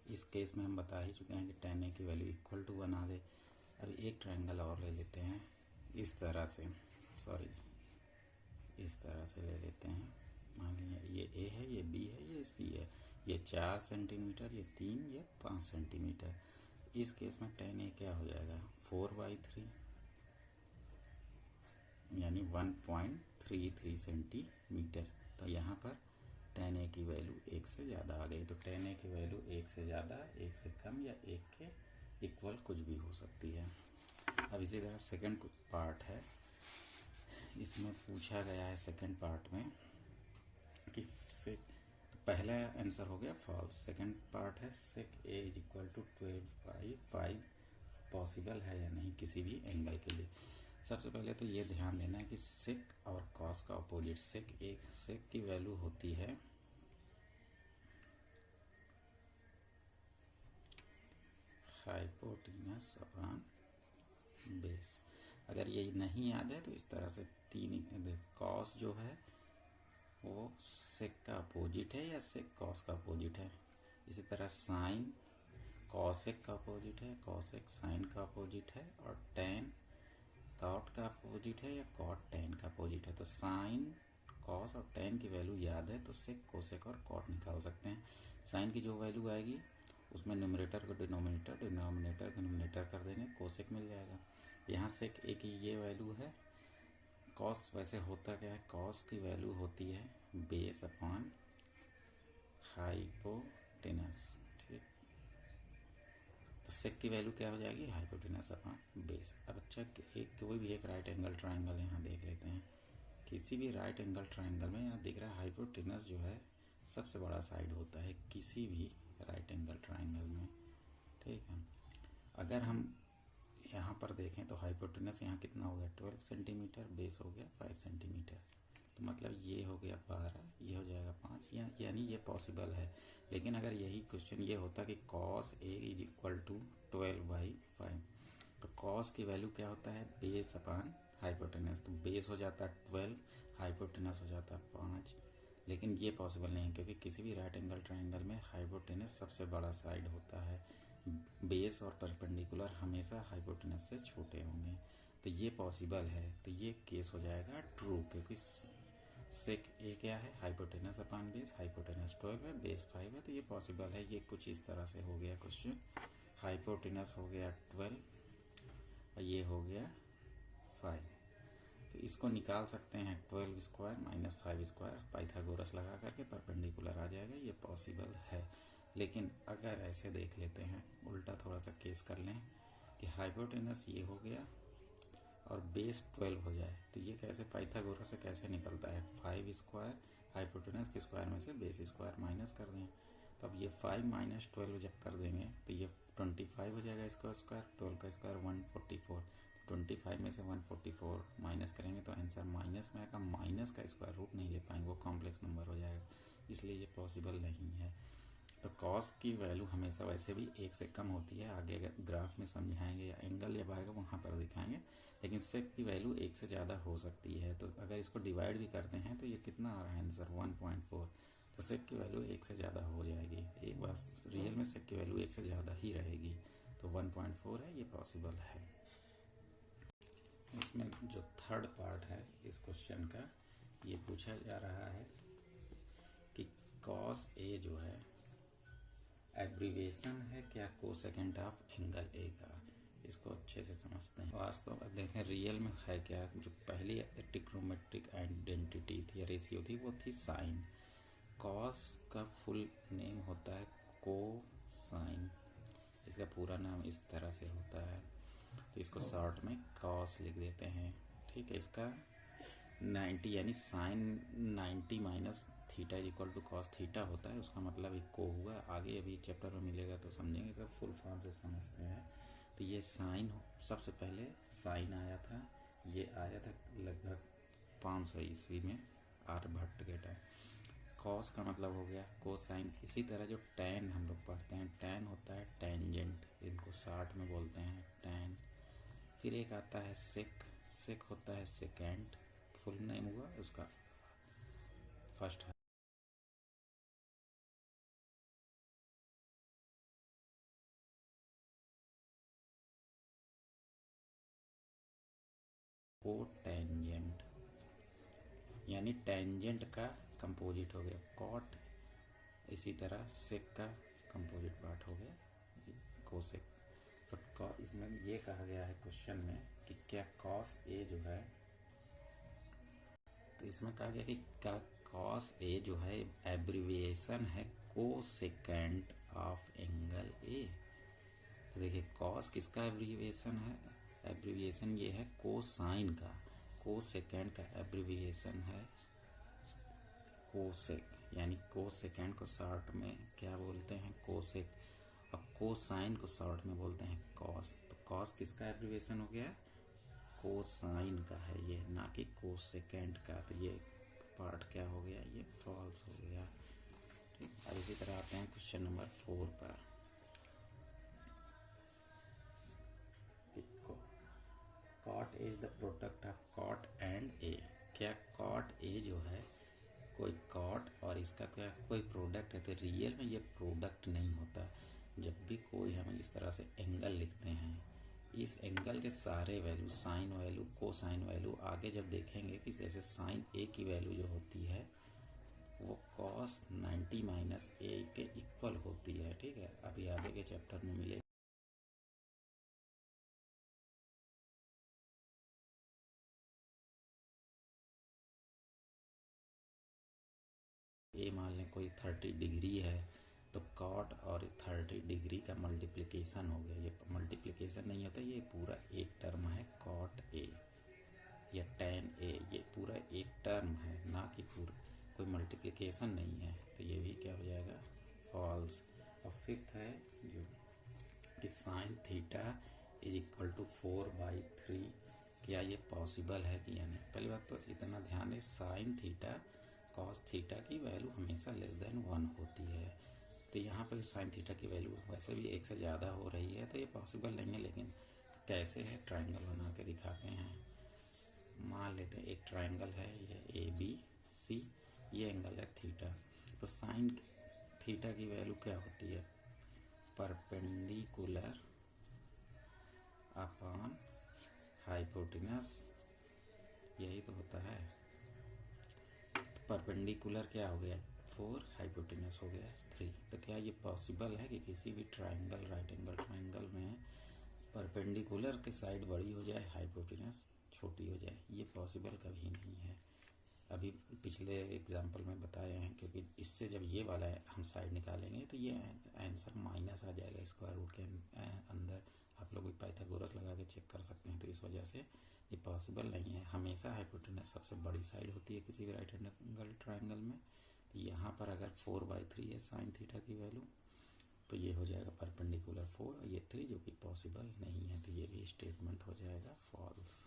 इस केस में हम बता ही चुके हैं कि tan a की वैल्यू इक्वल टू 1 आ गई। अब एक ट्रायंगल और ले लेते हैं इस तरह से, सॉरी इस तरह से ले लेते हैं, मान लीजिए ये ए है, ये बी है, ये सी है, ये 4 सेंटीमीटर, ये 3, ये 5 सेंटीमीटर। इस केस में tan a क्या हो जाएगा 4 बाई 3, यानी 1.33 सेंटीमीटर। तो यहाँ पर tan a की वैल्यू 1 से ज़्यादा आ गई, तो tan a की वैल्यू 1 से ज़्यादा, 1 से कम या 1 के इक्वल कुछ भी हो सकती है। अब इसी तरह सेकंड पार्ट है, इसमें पूछा गया है सेकंड पार्ट में कि पहला आंसर हो गया फॉल्स। सेकंड पार्ट है सेक ए इज इक्वल टू 12/5 पॉसिबल है या नहीं किसी भी एंगल के लिए। सबसे पहले तो ये ध्यान देना है कि सेक और कॉस का अपोजिट। सेक की वैल्यू होती है हाइपोटेनस अपॉन बेस। अगर ये नहीं याद है तो इस तरह से कॉस जो है वो सेक का अपोजिट है या सेक कॉस का अपोजिट है। इसी तरह साइन कॉसेक का अपोजिट है, कॉसेक साइन का अपोजिट है, और टेन कॉट का अपोजिट है या कॉट टेन का अपोजिट है। तो साइन कॉस और टेन की वैल्यू याद है तो सेक कोसेक और कॉट निकाल सकते हैं। साइन की जो वैल्यू आएगी उसमें न्यूमरेटर को डिनोमिनेटर, डिनोमिनेटर को न्यूमरेटर कर देंगे, कोसेक मिल जाएगा। यहाँ सेक ए की ये वैल्यू है। कॉस वैसे होता क्या है, कॉस की वैल्यू होती है बेस अपॉन हाइपोटेनस। ठीक, तो सेक की वैल्यू क्या हो जाएगी, हाइपोटेनस अपॉन बेस। अब अच्छा कोई भी एक राइट एंगल ट्राइंगल यहाँ देख लेते हैं। किसी भी राइट एंगल ट्राइंगल में यहाँ दिख रहा है हाइपोटेनस जो है सबसे बड़ा साइड होता है किसी भी राइट एंगल ट्राइंगल में। ठीक है, अगर हम यहाँ पर देखें तो हाइपोटेनस यहाँ कितना हो गया 12 सेंटीमीटर, बेस हो गया 5 सेंटीमीटर। तो मतलब ये हो गया 12, ये हो जाएगा 5, यानी ये पॉसिबल है। लेकिन अगर यही क्वेश्चन ये होता कि cos A is equal to 12/5, तो कॉस की वैल्यू क्या होता है बेस अपॉन हाइपोटेनस। तो बेस हो जाता है 12, हाइपोटेनस हो जाता है 5। लेकिन ये पॉसिबल नहीं है क्योंकि किसी भी राइट एंगल ट्राइंगल में हाइपोटेनस सबसे बड़ा साइड होता है। बेस और परपेंडिकुलर हमेशा हाइपोटेनस से छोटे होंगे। तो ये पॉसिबल है, तो ये केस हो जाएगा ट्रू, क्योंकि सेक ए क्या है हाइपोटेनस अपॉन बेस। हाइपोटेनस 12 है, बेस 5 है, तो ये पॉसिबल है। ये कुछ इस तरह से हो गया क्वेश्चन। हाइपोटेनस हो गया 12 और ये हो गया 5। तो इसको निकाल सकते हैं 12 स्क्वायर माइनस 5 स्क्वायर, पाइथागोरस लगा करके परपेंडिकुलर आ जाएगा। ये पॉसिबल है। लेकिन अगर ऐसे देख लेते हैं, उल्टा थोड़ा सा केस कर लें कि हाइपोटेनस ये हो गया और बेस 12 हो जाए, तो ये कैसे पाइथागोरस से कैसे निकलता है 5 स्क्वायर हाइपोटेनस के स्क्वायर में से बेस स्क्वायर माइनस कर दें। तो अब ये 5 माइनस 12 जब कर देंगे तो ये 25 हो जाएगा इसका स्क्वायर, 12 का स्क्वायर 144। 25 में से 144 माइनस करेंगे तो आंसर माइनस में आएगा। माइनस का स्क्वायर रूट नहीं ले पाएंगे, वो कॉम्प्लेक्स नंबर हो जाएगा, इसलिए ये पॉसिबल नहीं है। तो कॉस की वैल्यू हमेशा वैसे भी 1 से कम होती है। आगे अगर ग्राफ में समझाएंगे या एंगल जब आएगा वहाँ पर दिखाएंगे। लेकिन सेक की वैल्यू 1 से ज़्यादा हो सकती है। तो अगर इसको डिवाइड भी करते हैं तो ये कितना आ रहा है आंसर 1.4। तो सेक की वैल्यू 1 से ज़्यादा हो जाएगी। एक बार रियल में सेक की वैल्यू 1 से ज़्यादा ही रहेगी। तो 1.4 है, ये पॉसिबल है। इसमें जो थर्ड पार्ट है इस क्वेश्चन का, ये पूछा जा रहा है कि कॉस ए जो है एब्रीविएशन है क्या कोसेकेंट ऑफ एंगल ए का। इसको अच्छे से समझते हैं। वास्तव में देखें रियल में है क्या, जो पहली ट्रिग्नोमेट्रिक आइडेंटिटी थी या रेशियो थी वो थी साइन। कॉस का फुल नेम होता है कोसाइन। इसका पूरा नाम इस तरह से होता है, तो इसको शॉर्ट में कॉस लिख देते हैं। ठीक है, इसका 90 यानी sine 90 minus theta is equal to cos theta होता है। उसका मतलब एक को हुआ। आगे अभी चैप्टर में मिलेगा तो समझेंगे, सब फुल फॉर्म से समझते हैं। तो ये साइन सबसे पहले साइन आया था, ये आया था लगभग 500 ईस्वी में आर्यभट्ट के टाइम। कॉस का मतलब हो गया कोसाइन। इसी तरह जो टैन हम लोग पढ़ते हैं, टैन होता है टेंजेंट, इनको शॉर्ट में बोलते हैं टैन। फिर एक आता है सेक, सेक होता है सेकेंड, फुल नेम हुआ उसका फर्स्ट है को टेंजेंट, यानी टेंजेंट का कंपोजिट हो गया कॉट। इसी तरह सेक का कंपोजिट पार्ट हो गया कोसेक। तो इसमें ये कहा गया है क्वेश्चन में कि क्या कॉस ए जो है, तो इसमें कहा गया कि क्या कॉस ए जो है एब्रीविएशन है कोसेकेंट ऑफ एंगल ए। तो देखिए कॉस किसका एब्रीविएशन है, एब्रीविएशन ये है कोसाइन का। कोसेकेंट का एब्रीविएशन है कोसेक। यानी कोसेकेंड को शॉर्ट में क्या बोलते हैं, कोसेक, और कोसाइन को शॉर्ट में बोलते हैं कॉस। तो कॉस किसका एब्रिविएशन हो गया, कोसाइन का है ये, ना कि कोसेकेंड का। तो ये पार्ट क्या हो गया, ये फॉल्स हो गया। ठीक, अब इसी तरह आते हैं क्वेश्चन नंबर 4 पर। Cot is the product of cot and A. क्या कॉट ए जो है कोई कॉट और इसका क्या कोई प्रोडक्ट है, तो रियल में ये प्रोडक्ट नहीं होता। जब भी कोई हम इस तरह से एंगल लिखते हैं, इस एंगल के सारे value, sine value, cosine value, आगे जब देखेंगे कि जैसे साइन ए की वैल्यू जो होती है वो कॉस 90 माइनस ए के इक्वल होती है। ठीक है, अभी आगे के चैप्टर में मिलेगा। ए मान लें कोई 30 डिग्री है, तो कॉट और 30 डिग्री का मल्टीप्लिकेशन हो गया। ये मल्टीप्लिकेशन नहीं होता, ये पूरा एक टर्म है कॉट ए या tan ए, ये पूरा एक टर्म है, ना कि पूरा कोई मल्टीप्लिकेशन नहीं है। तो ये भी क्या हो जाएगा, फॉल्स। और फिफ्थ है जो कि sine theta is equal to 4/3। क्या ये पॉसिबल है कि या नहीं। पहली बात तो इतना ध्यान है, साइन थीटा कॉस थीटा की वैल्यू हमेशा लेस देन 1 होती है। तो यहाँ पर साइन थीटा की वैल्यू वैसे भी 1 से ज़्यादा हो रही है, तो ये पॉसिबल नहीं है। लेकिन कैसे है, ट्राइंगल बना के दिखाते हैं। मान लेते हैं एक ट्राइंगल है, ये ABC, ये एंगल है थीटा। तो साइन थीटा की वैल्यू क्या होती है, परपेंडिकुलर अपॉन हाइपोटेनस, यही तो होता है। परपेंडिकुलर क्या हो गया 4, हाइपोटेनस हो गया 3। तो क्या ये पॉसिबल है कि किसी भी ट्राइंगल, राइट एंगल ट्राइंगल में परपेंडिकुलर की साइड बड़ी हो जाए, हाइपोटेनस छोटी हो जाए? ये पॉसिबल कभी नहीं है। अभी पिछले एग्जाम्पल में बताए हैं, क्योंकि इससे जब ये वाला हम साइड निकालेंगे तो ये आंसर माइनस आ जाएगा स्क्वायर रूट के अंदर। आप लोग भी पाइथागोरस लगा के चेक कर सकते हैं। तो इस वजह से ये पॉसिबल नहीं है। हमेशा हाइपोटेनस सबसे बड़ी साइड होती है किसी भी राइट एंगल ट्राइंगल में। तो यहाँ पर अगर 4/3 है साइन थीटा की वैल्यू, तो ये हो जाएगा परपेंडिकुलर 4 और ये 3, जो कि पॉसिबल नहीं है। तो ये भी स्टेटमेंट हो जाएगा फॉल्स।